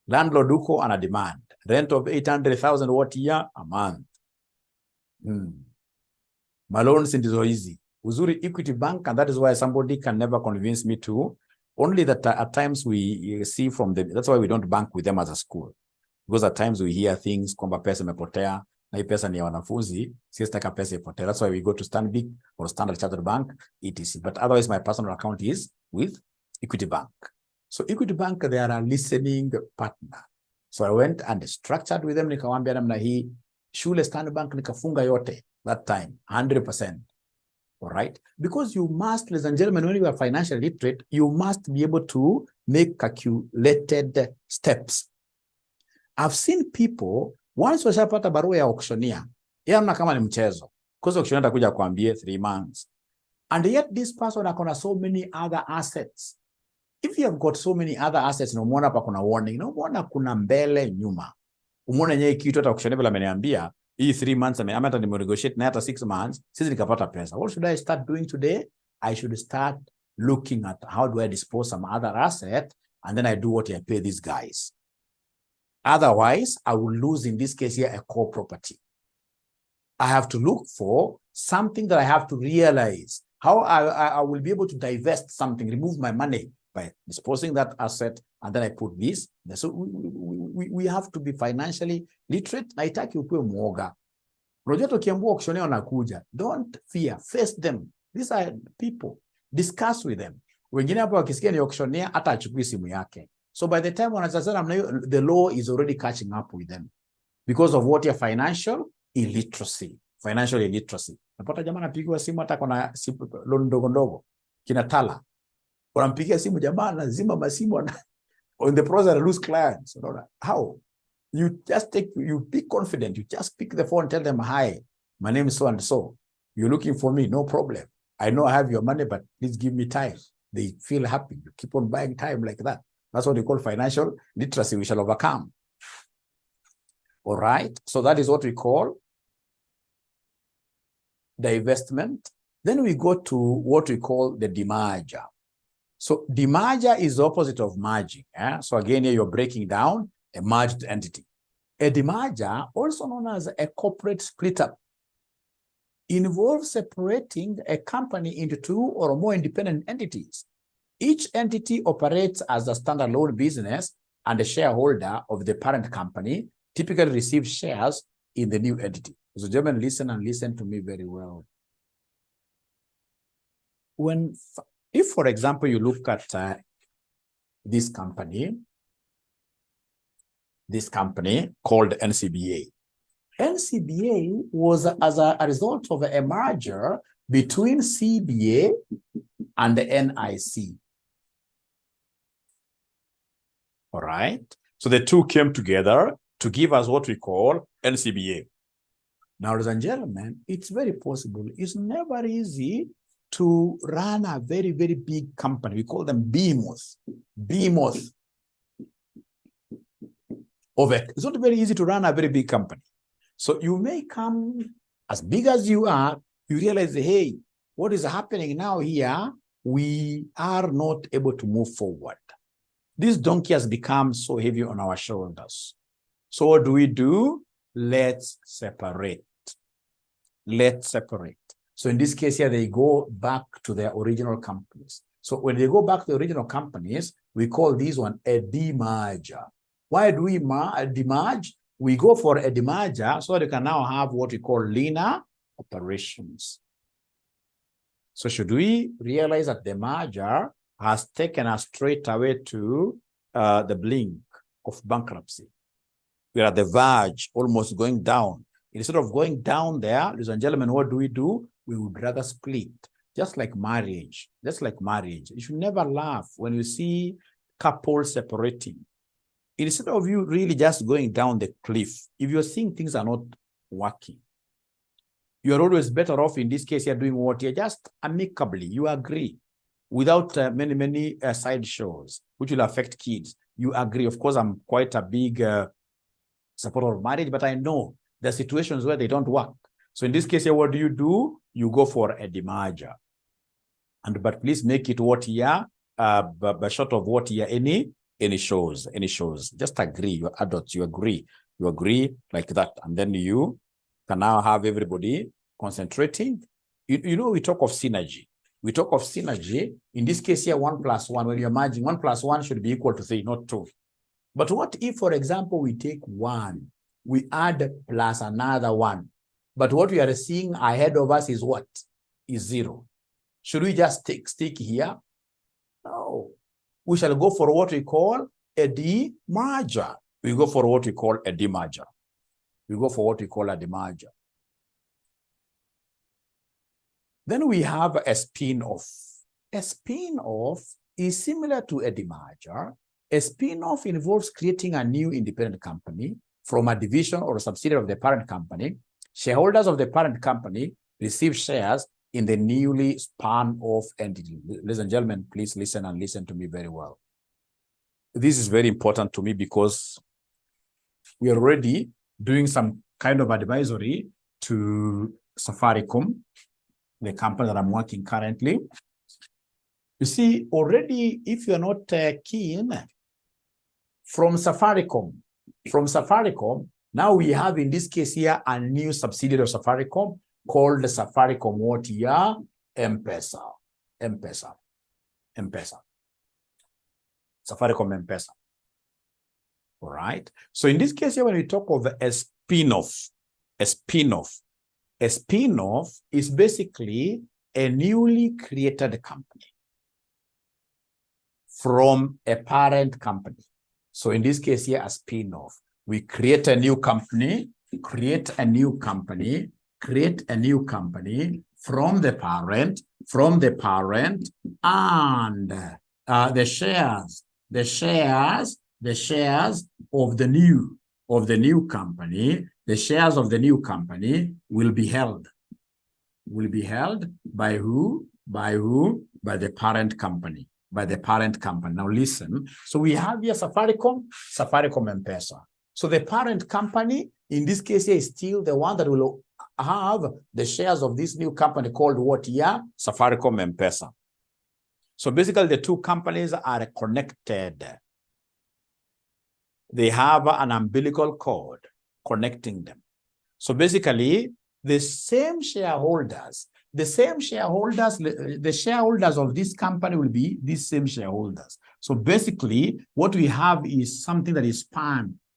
Landlord uko ana demand. Rent of 800,000 what year? A month. Maloans ndizo easy. Uzuri Equity Bank, and that is why somebody can never convince me to. Only that at times we see from them. That's why we don't bank with them as a school. Because at times we hear things, kwamba pesa imepotea, na hii pesa ni ya wanafunzi, sisi taka pesa ipotea. That's why we go to Stanbic or Standard Chartered Bank, etc. But otherwise my personal account is with Equity Bank. So Equity Bank, they are a listening partner. So I went and structured with them, nikawambia namna hii, shule Standard Bank nikafunga yote that time, 100%. All right? Because you must, ladies and gentlemen, when you are financially literate, you must be able to make calculated steps. I've seen people, once washapata barua ya auctioneer, yamna kama ni mchezo. Because auctioneer atakuja kuambie 3 months. And yet this person akona so many other assets. If you have got so many other assets, na umeona hapa kuna warning, na umeona kuna mbele nyuma. Umeona yenyewe kitu hata auctioneer bila ameniambia, hii 3 months ama hata nimenegotiate na hata 6 months, sisi nikapata pesa. What should I start doing today? I should start looking at how do I dispose some other asset, and then I do what I pay these guys. Otherwise, I will lose, in this case here, a core property. I have to look for something that I have to realize. How I will be able to divest something, remove my money by disposing that asset, and then I put this. So we have to be financially literate. Naitaki ukue mwoga. Unajua tukiambua auctioneer wanakuja, don't fear, face them. These are people. Discuss with them. Wengine hapo wakisikia ni auctioneer, hata achukui simu yake. So by the time the law is already catching up with them because of what your financial illiteracy. Financial illiteracy. Napata jamaa anapigiwa simu hata kuna loan ndogo ndogo. Kina Tala. Wanampigia simu jamaa lazima masimu on the process lose clients. How? You just be confident. You just pick the phone, tell them, hi, my name is so-and-so. You're looking for me, no problem. I know I have your money, but please give me time. They feel happy. You keep on buying time like that. That's what we call financial literacy. We shall overcome. All right. So that is what we call the investment. Then we go to what we call the demerger. So demerger is the opposite of merging. So again, here you're breaking down a merged entity. A demerger, also known as a corporate split-up, involves separating a company into two or more independent entities. Each entity operates as a standalone business, and the shareholder of the parent company typically receives shares in the new entity. So gentlemen, listen and listen to me very well. If, for example, you look at this company called NCBA. NCBA was as a result of a merger between CBA and the NIC. All right. So the two came together to give us what we call NCBA. Now, ladies and gentlemen, it's very possible. It's never easy to run a very, very big company. We call them behemoths. Behemoths. It's not very easy to run a very big company. So you may come as big as you are, you realize, hey, what is happening now here? We are not able to move forward. This donkey has become so heavy on our shoulders. So what do? Let's separate. Let's separate. So in this case here, they go back to their original companies. So when they go back to the original companies, we call this one a demerger. Why do we demerge? We go for a demerger so they can now have what we call leaner operations. So should we realize that the merger has taken us straight away to the blink of bankruptcy? We are at the verge, almost going down. Instead of going down there, ladies and gentlemen, what do? We would rather split, just like marriage. Just like marriage. You should never laugh when you see couples separating. Instead of you really just going down the cliff, if you're seeing things are not working, you're always better off in this case, you're doing what? You're just amicably, you agree, without many side shows, which will affect kids. You agree. Of course, I'm quite a big supporter of marriage, but I know there are situations where they don't work. So in this case here, what do? You go for a demerger. But please make it what year, but short of what year, any shows. Just agree. You're adults, you agree like that. And then you can now have everybody concentrating. You know, we talk of synergy. In this case here, 1 + 1, when you're merging, 1 + 1 should be equal to 3, not 2. But what if, for example, we take 1, we add plus another 1, but what we are seeing ahead of us is what? Is 0. Should we just stick here? No. We shall go for what we call a demerger. We go for what we call a demerger. Then we have a spin-off. A spin-off is similar to a demerger. A spin-off involves creating a new independent company from a division or a subsidiary of the parent company. Shareholders of the parent company receive shares in the newly spun-off entity. Ladies and gentlemen, please listen and listen to me very well. This is very important to me because we are already doing some kind of advisory to Safaricom, the company that I'm working currently. You see, already, if you're not keen, from Safaricom, now we have, in this case here, a new subsidiary of Safaricom called the Safaricom what here? M-Pesa. Safaricom M-Pesa. All right. So in this case here, when we talk of a spin-off is basically a newly created company from a parent company. So in this case here, a spin-off. We create a new company, from the parent, and the shares of the new of the new company, the shares of the new company will be held. Will be held by who? By who? By the parent company. By the parent company. Now listen. So we have here Safaricom M-Pesa. So the parent company, in this case here, is still the one that will have the shares of this new company called what here? Safaricom M-Pesa. So basically the two companies are connected. They have an umbilical cord connecting them. So basically, the shareholders of this company will be these same shareholders. So basically, what we have is something that is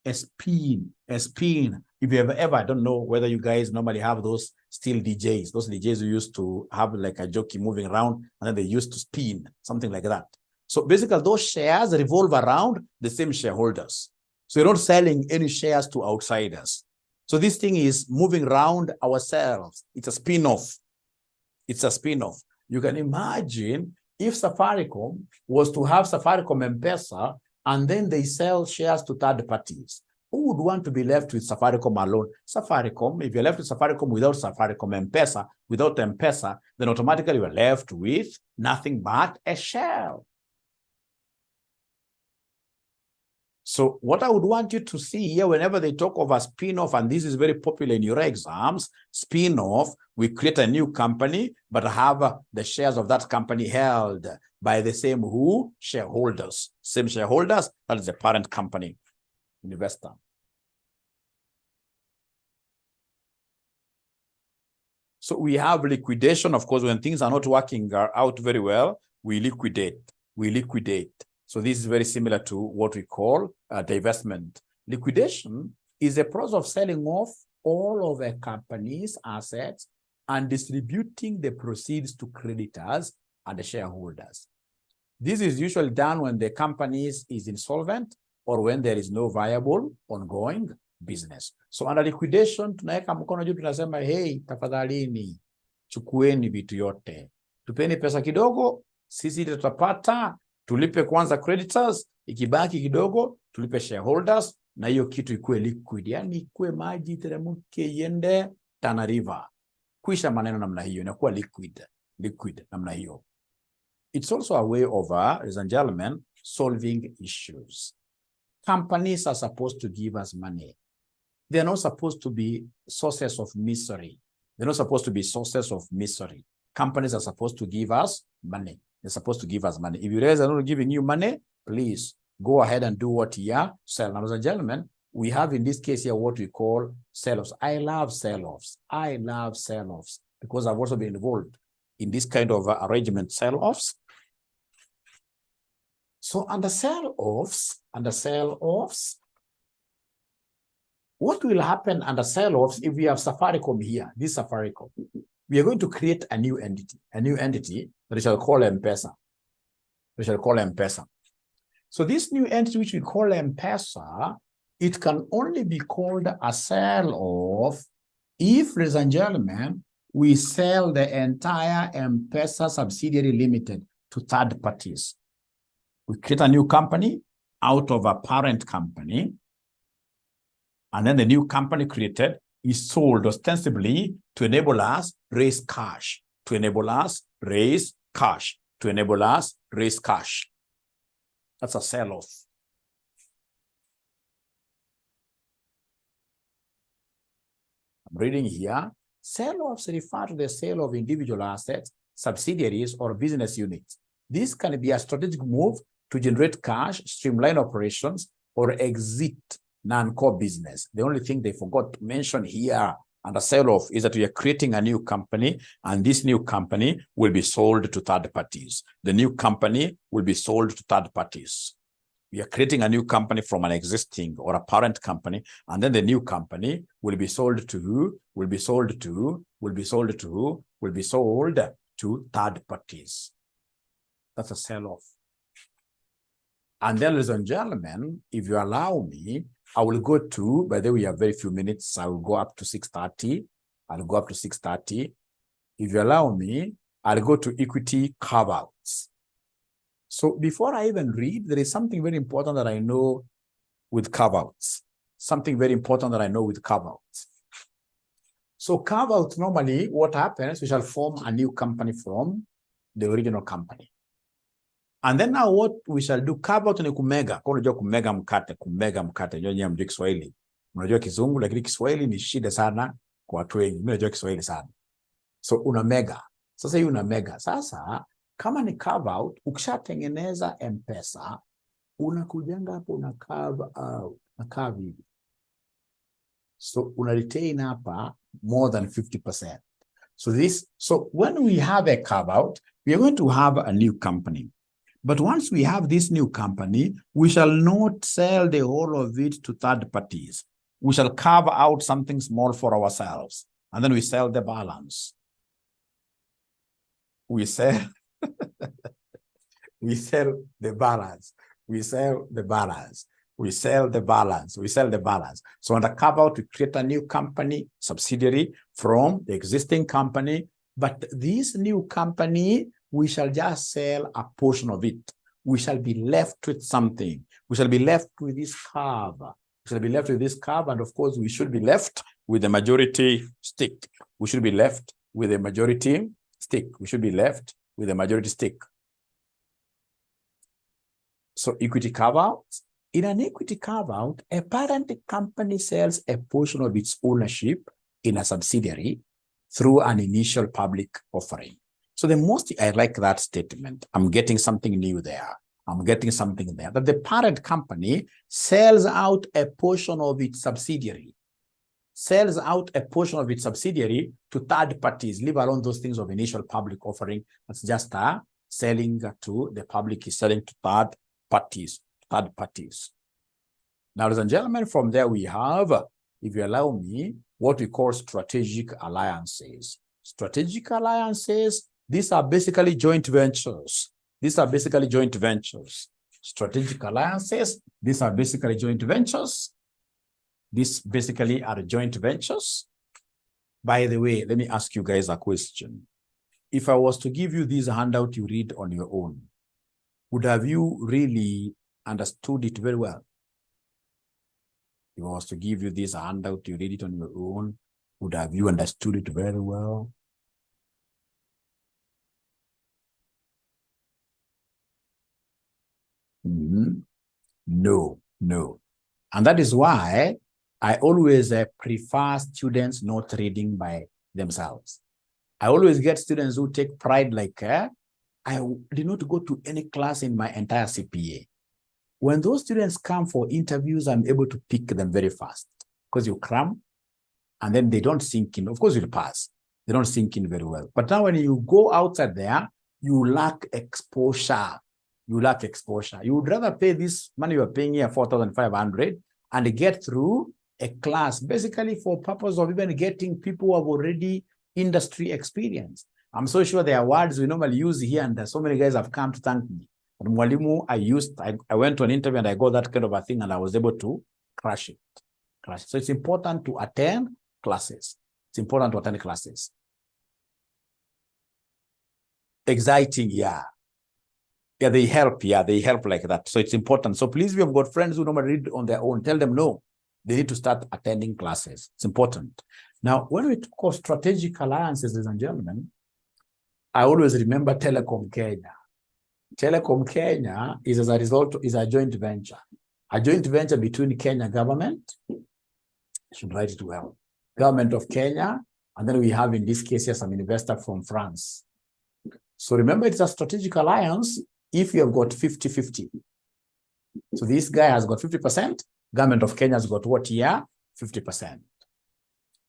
a spin. If you ever, I don't know whether you guys normally have those steel DJs, those DJs who used to have like a jockey moving around and then they used to spin, something like that. So basically, those shares revolve around the same shareholders. So you're not selling any shares to outsiders. So this thing is moving around ourselves. It's a spin-off. It's a spin-off. You can imagine if Safaricom was to have Safaricom M-Pesa and then they sell shares to third parties. Who would want to be left with Safaricom alone? Safaricom, if you're left with Safaricom without Safaricom M-Pesa, without M-Pesa, then automatically you're left with nothing but a shell. So what I would want you to see here, whenever they talk of a spin-off, and this is very popular in your exams, spin-off, we create a new company, but have the shares of that company held by the same who? Shareholders. Same shareholders, that is the parent company, investor. So we have liquidation. Of course, when things are not working out very well, we liquidate. So this is very similar to what we call divestment. Liquidation is a process of selling off all of a company's assets and distributing the proceeds to creditors and the shareholders. This is usually done when the company is insolvent or when there is no viable ongoing business. So under liquidation, tunaweka mkono juu, tunasema hey, tafadhalini, chukueni vitu yote. Tupeni pesa kidogo, sisi tutapata, tulipe kwanza creditors, ikibaki kidogo, tulipe shareholders, na hiyo kitu ikuwe liquid. Yani ikuwe maji, teremuke, yende, Tana River. Kuisha maneno namna hiyo, inakuwa liquid namna hiyo. It's also a way of, ladies and gentlemen, solving issues. Companies are supposed to give us money. They're not supposed to be sources of misery. They're not supposed to be sources of misery. Companies are supposed to give us money. They're supposed to give us money. If you guys are not giving you money, please go ahead and do what you sell. Now, ladies and gentlemen, we have in this case here what we call sell-offs. I love sell-offs. I love sell-offs because I've also been involved in this kind of arrangement, sell-offs. So under sell-offs, what will happen under sell-offs if we have Safaricom here, this Safaricom? We are going to create a new entity that we shall call M-Pesa. So this new entity, which we call M-Pesa, it can only be called a sell-off if, ladies and gentlemen, we sell the entire M-Pesa subsidiary limited to third parties. We create a new company out of a parent company, and then the new company created is sold ostensibly to enable us raise cash, That's a sell-off. I'm reading here. Sell-offs refer to the sale of individual assets, subsidiaries, or business units. This can be a strategic move to generate cash, streamline operations, or exit non-core business. The only thing they forgot to mention here under sell-off is that we are creating a new company, and this new company will be sold to third parties. The new company will be sold to third parties. We are creating a new company from an existing or a parent company, and then the new company will be sold to who? Will be sold to third parties. That's a sell-off. And then, ladies and gentlemen, if you allow me, I will go to, by the way, we have very few minutes, I will go up to 6:30. I'll go up to 6:30. If you allow me, I'll go to equity carve-outs. So before I even read, there is something very important that I know with carve-outs. something very important that I know with carve-outs. So carve-out, normally what happens, we shall form a new company from the original company. And then now what we shall do, carve-out ni kumega. Kwa unajua kumega mkate. Unajua nyinyi mjua Kiswahili. Unajua Kizungu, lakini Kiswahili ni shida sana kwa watu wengi. Mimi najua Kiswahili sana. So una mega. Sasa hii una mega. Sasa kama ni carve-out, ukishatengeneza M-Pesa, unakujenga hapo una carve-out. Na carve hivi. So una retain hapa more than 50%. So when we have a carve-out, we are going to have a new company. But once we have this new company, we shall not sell the whole of it to third parties. We shall carve out something small for ourselves, and then we sell the balance. We sell, we sell the balance. We sell the balance. We sell the balance. We sell the balance. So on the carve-out, we create a new company, subsidiary from the existing company. But this new company, we shall just sell a portion of it. We shall be left with something. We shall be left with this carve. We shall be left with this carve. And of course, we should be left with the majority stake. We should be left with a majority stake. We should be left with a majority stake. So equity carve-out. In an equity carve-out, a parent company sells a portion of its ownership in a subsidiary through an initial public offering. So the most, I like that statement. I'm getting something new there. I'm getting something there. That the parent company sells out a portion of its subsidiary. Sells out a portion of its subsidiary to third parties, leave alone those things of initial public offering. That's just selling to the public, is selling to third parties. Now, ladies and gentlemen, from there we have, if you allow me, what we call strategic alliances. Strategic alliances, these are basically joint ventures. These are basically joint ventures. Strategic alliances, these are basically joint ventures. These basically are joint ventures. By the way, let me ask you guys a question. If I was to give you this handout you read on your own, would have you really understood it very well? If I was to give you this handout, you read it on your own, would have you understood it very well? No. And that is why I always prefer students not reading by themselves. I always get students who take pride like, I did not go to any class in my entire CPA. When those students come for interviews, I'm able to pick them very fast because you cram and then they don't sink in. Of course, you'll pass. They don't sink in very well. But now when you go outside there, you lack exposure. You lack exposure. You would rather pay this money you're paying here, 4,500, and get through a class, basically for purpose of even getting people who have already industry experience. I'm so sure there are words we normally use here, and so many guys have come to thank me. But Mwalimu, I went to an interview and I got that kind of a thing, and I was able to crush it. So it's important to attend classes. It's important to attend classes. Exciting, yeah. Yeah, they help like that. So it's important. So please, if you've got friends who normally read on their own, tell them no. They need to start attending classes. It's important. Now, when we talk of strategic alliances, ladies and gentlemen, I always remember Telecom Kenya. Telecom Kenya is, as a result, is a joint venture. A joint venture between Kenya government, I should write it well, government of Kenya, and then we have in this case here some investor from France. So remember, it's a strategic alliance if you have got 50-50. So this guy has got 50%, government of Kenya has got what here? 50%.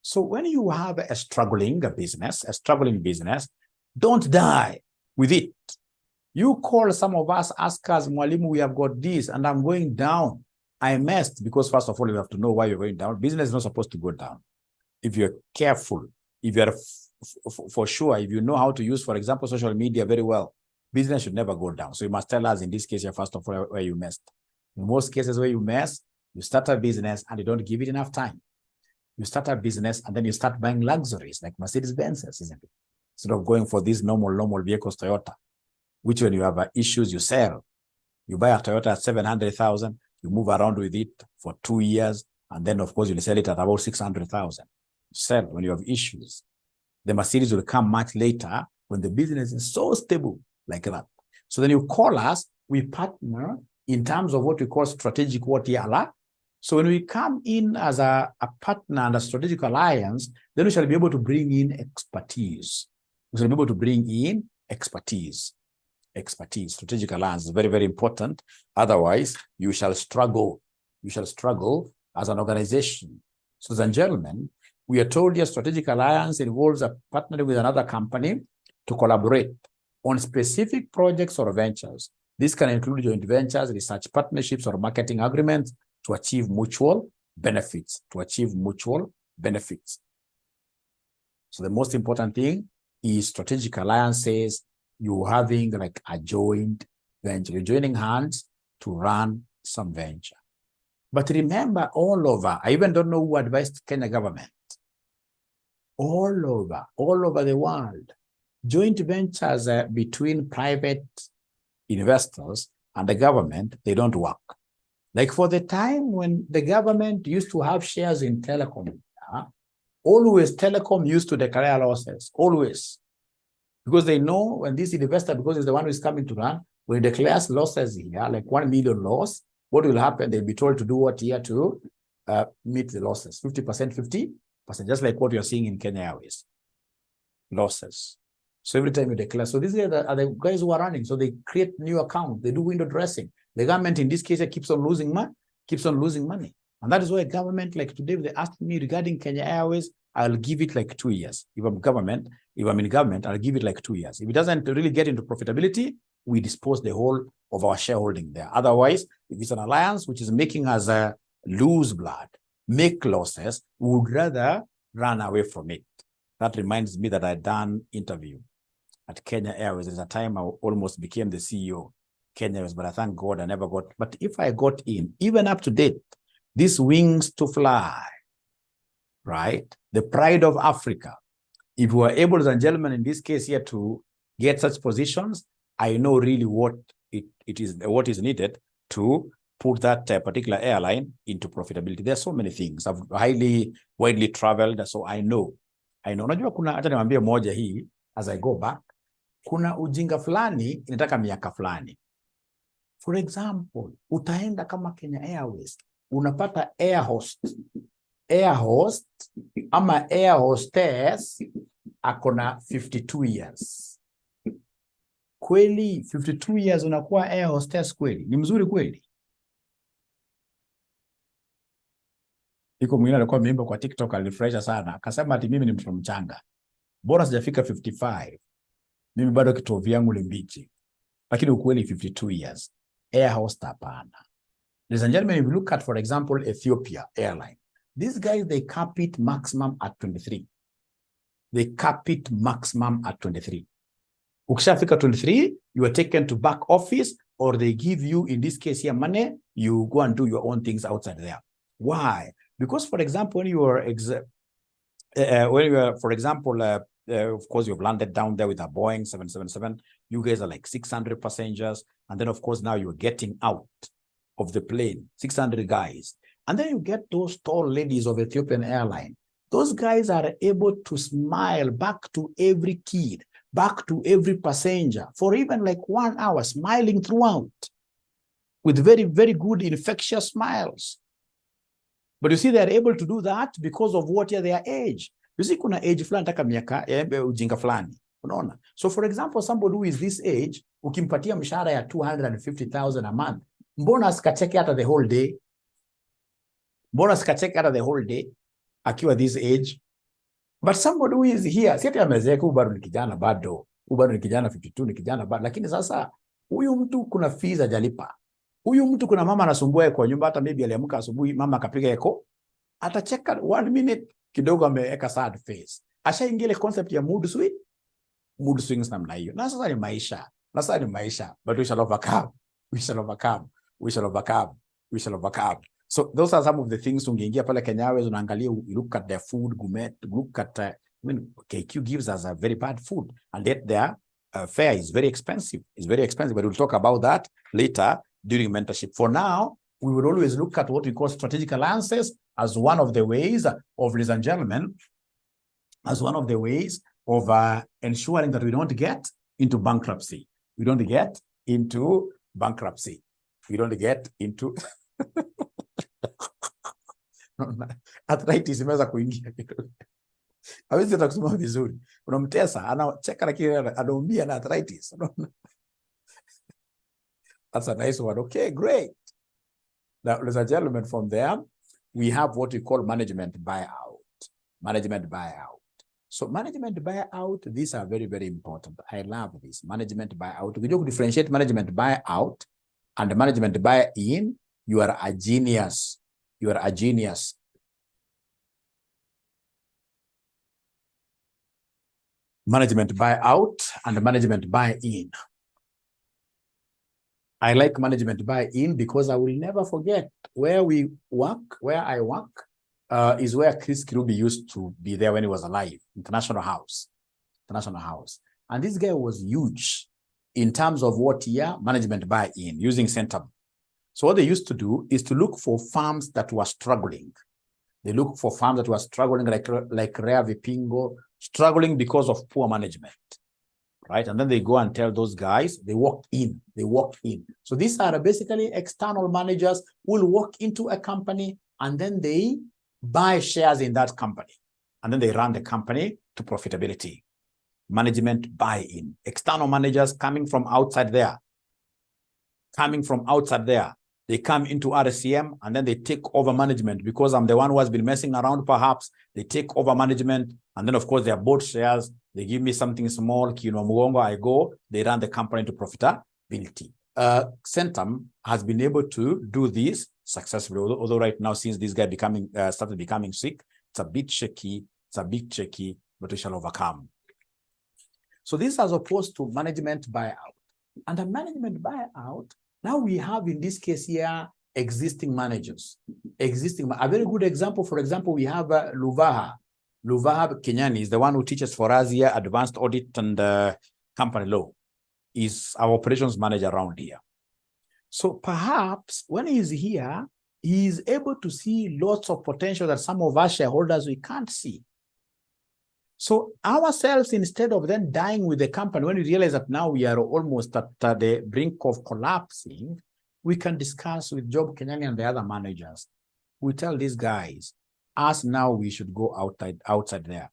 So when you have a struggling business, don't die with it. You call some of us, ask us, Mwalimu, we have got this, and I'm going down. I messed, because first of all, you have to know why you're going down. Business is not supposed to go down. If you're careful, if you're for sure, if you know how to use, for example, social media very well, business should never go down. So you must tell us in this case, first of all, where you messed. In most cases where you mess, you start a business and you don't give it enough time. You start a business and then you start buying luxuries like Mercedes-Benzes, isn't it? Instead of going for these normal vehicles, Toyota, which when you have issues, you sell. You buy a Toyota at 700,000, you move around with it for 2 years, And then, of course, you'll sell it at about 600,000. Sell when you have issues. The Mercedes will come much later when the business is so stable like that. So then you call us, we partner in terms of what we call strategic OTR. So when we come in as a partner and a strategic alliance, then we shall be able to bring in expertise. We shall be able to bring in expertise. Strategic alliance is very, very important. Otherwise, you shall struggle. You shall struggle as an organization. So, ladies and gentlemen, we are told your strategic alliance involves a partnering with another company to collaborate on specific projects or ventures. This can include joint ventures, research partnerships, or marketing agreements to achieve mutual benefits. So the most important thing is strategic alliances. You're having like a joint venture. You're joining hands to run some venture. But remember, all over, I even don't know who advised Kenya government. All over the world, joint ventures between private investors and the government, they don't work. Like for the time when the government used to have shares in telecom, always telecom used to declare losses, always. Because they know when this investor, because it's the one who is coming to run, when he declares losses here, like 1 million loss, what will happen? They'll be told to do what here to meet the losses, 50%, 50%, just like what you're seeing in Kenya Airways, losses. So every time you declare, so these are the guys who are running. So they create new accounts, they do window dressing. The government in this case keeps on losing money. And that is why government, like today, they asked me regarding Kenya Airways, I'll give it like 2 years. If I'm in government, I'll give it like 2 years. If it doesn't really get into profitability, we dispose the whole of our shareholding there. Otherwise, if it's an alliance which is making us lose blood, make losses, we would rather run away from it. That reminds me that I'd done interview at Kenya Airways. There's a time I almost became the CEO, Kenya Airways, but I thank God I never got. But if I got in, even up to date, these wings to fly, right? The pride of Africa. If we were able, ladies and gentlemen, in this case here to get such positions, I know really what is needed to put that particular airline into profitability. There are so many things. I've widely traveled, so I know. Unajua kuna hata niwaambie moja hii as I go back. Kuna ujinga fulani inataka miaka fulani. For example, utaenda kama Kenya Airways, unapata air host ama air hostess akona 52 years. Kweli 52 years unakuwa air hostess kweli? Ni mzuri kweli? Iko mwingine alikuwa ameimba kwa TikTok alifurahisha sana. Akasema ati mimi ni mtoto mchanga. Bora sijafika 55. Mimi bado kitovu yangu ni mbichi. Lakini ukweli 52 years. Air host hapana. Ladies and gentlemen, if you look at, for example, Ethiopia Airline, these guys, they cap it maximum at 23. They cap it maximum at 23. Ukishafika 23, you are taken to back office, or they give you, in this case here, money, you go and do your own things outside there. Why? Because, for example, when you are, for example, of course, you've landed down there with a Boeing 777, you guys are like 600 passengers, and then, of course, now you're getting out of the plane, 600 guys. And then you get those tall ladies of Ethiopian Airline. Those guys are able to smile back to every kid, back to every passenger for even like 1 hour, smiling throughout with very, very good infectious smiles. But you see, they're able to do that because of what is their age. You see, kuna age fulani taka miaka ujinga fulani. Unaona? So for example, somebody who is this age, ukimpatia mshahara ya 250,000 a month, mbona asikacheke hata the whole day? Mbona asikacheke hata the whole day akiwa this age? But somebody who is here, si ati amezeeka, bado ni kijana bado. Bado ni kijana 52, ni kijana bado. Lakini sasa huyu mtu kuna fees hajalipa. Huyu mtu kuna mama anasumbua kwa nyumba, hata maybe aliamka asubuhi mama akapiga eko, atacheka 1 minute kidogo ameweka sad face. Ashaingia ile concept ya mood swings namna hiyo. Na sasa ni maisha. But we shall overcome. So those are some of the things ungeingia pale Kenya Airways, unaangalia, you look at their food, gourmet, look at, KQ gives us a very bad food, and yet their fare is very expensive. It's very expensive, but we'll talk about that later during mentorship. For now, we would always look at what we call strategic alliances as one of the ways of, ladies and gentlemen, as one of the ways of ensuring that we don't get into bankruptcy. We don't get into bankruptcy. We don't get into arthritis imeweza kuingia. Hawezi hata kusema vizuri. Unamtesa, anacheka lakini anaumia na arthritis. That's a nice one. Okay, great. Now, ladies and gentlemen, from there, we have what we call management buyout. Management buyout. So management buyout, these are very, very important. I love this. Management buyout. We don't differentiate management buyout and management buy-in. You are a genius. You are a genius. Management buyout and management buy-in. I like management buy-in because I will never forget where we work, where I work, is where Chris Kirubi used to be there when he was alive, International House. And this guy was huge in terms of what year? Management buy-in, using Centum. So what they used to do is to look for firms that were struggling. They look for firms that were struggling, like Rea Vipingo, struggling because of poor management, right? And then they go and tell those guys, they walk in. So these are basically external managers who will walk into a company and then they buy shares in that company. And then they run the company to profitability. Management buy-in. External managers coming from outside there. They come into RCM and then they take over management because I'm the one who has been messing around perhaps. They take over management and then of course they are bought shares. They give me something small, Kino Mugongo, I go, they run the company to profitability. Centum has been able to do this successfully, although right now since this guy started becoming sick, it's a bit shaky, but we shall overcome. So this as opposed to management buyout. And a management buyout, now we have in this case here, existing managers. A very good example, for example, we have Luvaha. Luvaha Kenyani is the one who teaches for us here, advanced audit and company law. Is our operations manager around here. So perhaps when he's here, he is able to see lots of potential that some of us shareholders, we can't see. So ourselves, instead of then dying with the company, when we realize that now we are almost at the brink of collapsing, we can discuss with Job Kenyani and the other managers. We tell these guys, us now we should go outside there.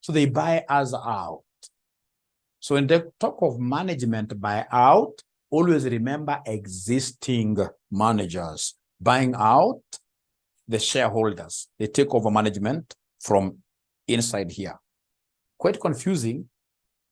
So they buy us out. So when they talk of management buyout, always remember existing managers buying out the shareholders. They take over management from inside here. Quite confusing,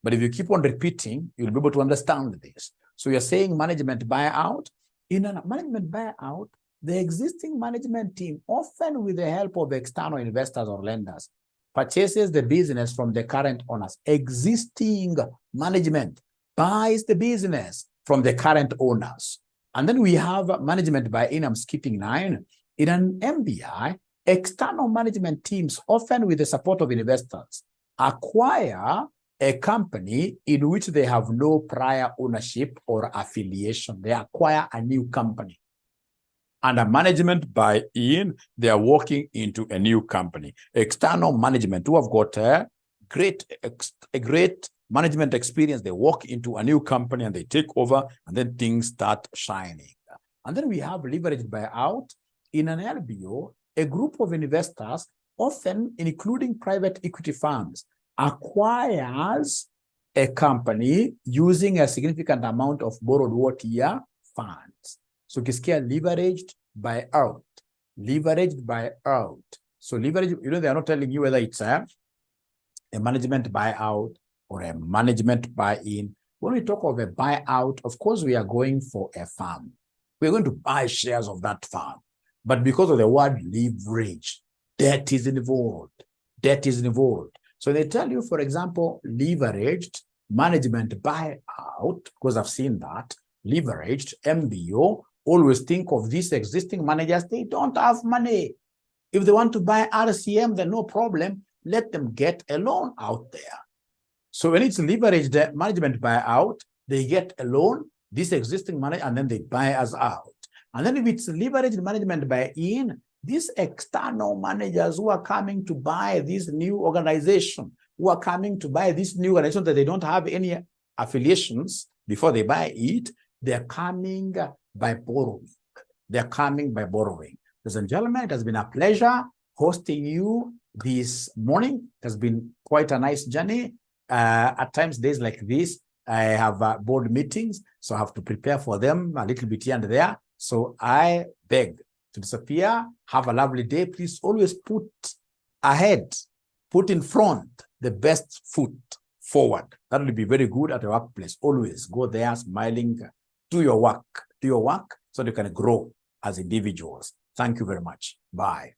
but if you keep on repeating, you'll be able to understand this. So you're saying management buyout. In a management buyout, the existing management team, often with the help of external investors or lenders, purchases the business from the current owners. Existing management buys the business from the current owners. And then we have management buy-in, I'm skipping 9. In an MBI, external management teams, often with the support of investors, acquire a company in which they have no prior ownership or affiliation. They acquire a new company. And a management buy-in, they are walking into a new company. External management who have got a great management experience, they walk into a new company and they take over, and then things start shining. And then we have leveraged buyout. In an LBO, a group of investors, often including private equity firms, acquires a company using a significant amount of borrowed water funds. So ukisikia leveraged buyout. So leverage, they are not telling you whether it's a management buyout or a management buy-in. When we talk of a buyout, of course, we are going for a firm. We're going to buy shares of that firm. But because of the word leverage, debt is involved. So they tell you, for example, leveraged management buyout, because I've seen that, leveraged MBO, always think of these existing managers, they don't have money. If they want to buy RCM, then no problem. Let them get a loan out there. So when it's leveraged management buyout, they get a loan, this existing money, and then they buy us out. And then if it's leveraged management by in, these external managers who are coming to buy this new organization, who are coming to buy this new organization that they don't have any affiliations before they buy it, they're coming by borrowing. They're coming by borrowing. Ladies and gentlemen, it has been a pleasure hosting you this morning. It has been quite a nice journey. At times, days like this, I have board meetings, so I have to prepare for them a little bit here and there. So I beg to disappear. Have a lovely day. Please always put ahead, put in front the best foot forward. That will be very good at the workplace. Always go there smiling. Do your work so you can grow as individuals. Thank you very much. Bye.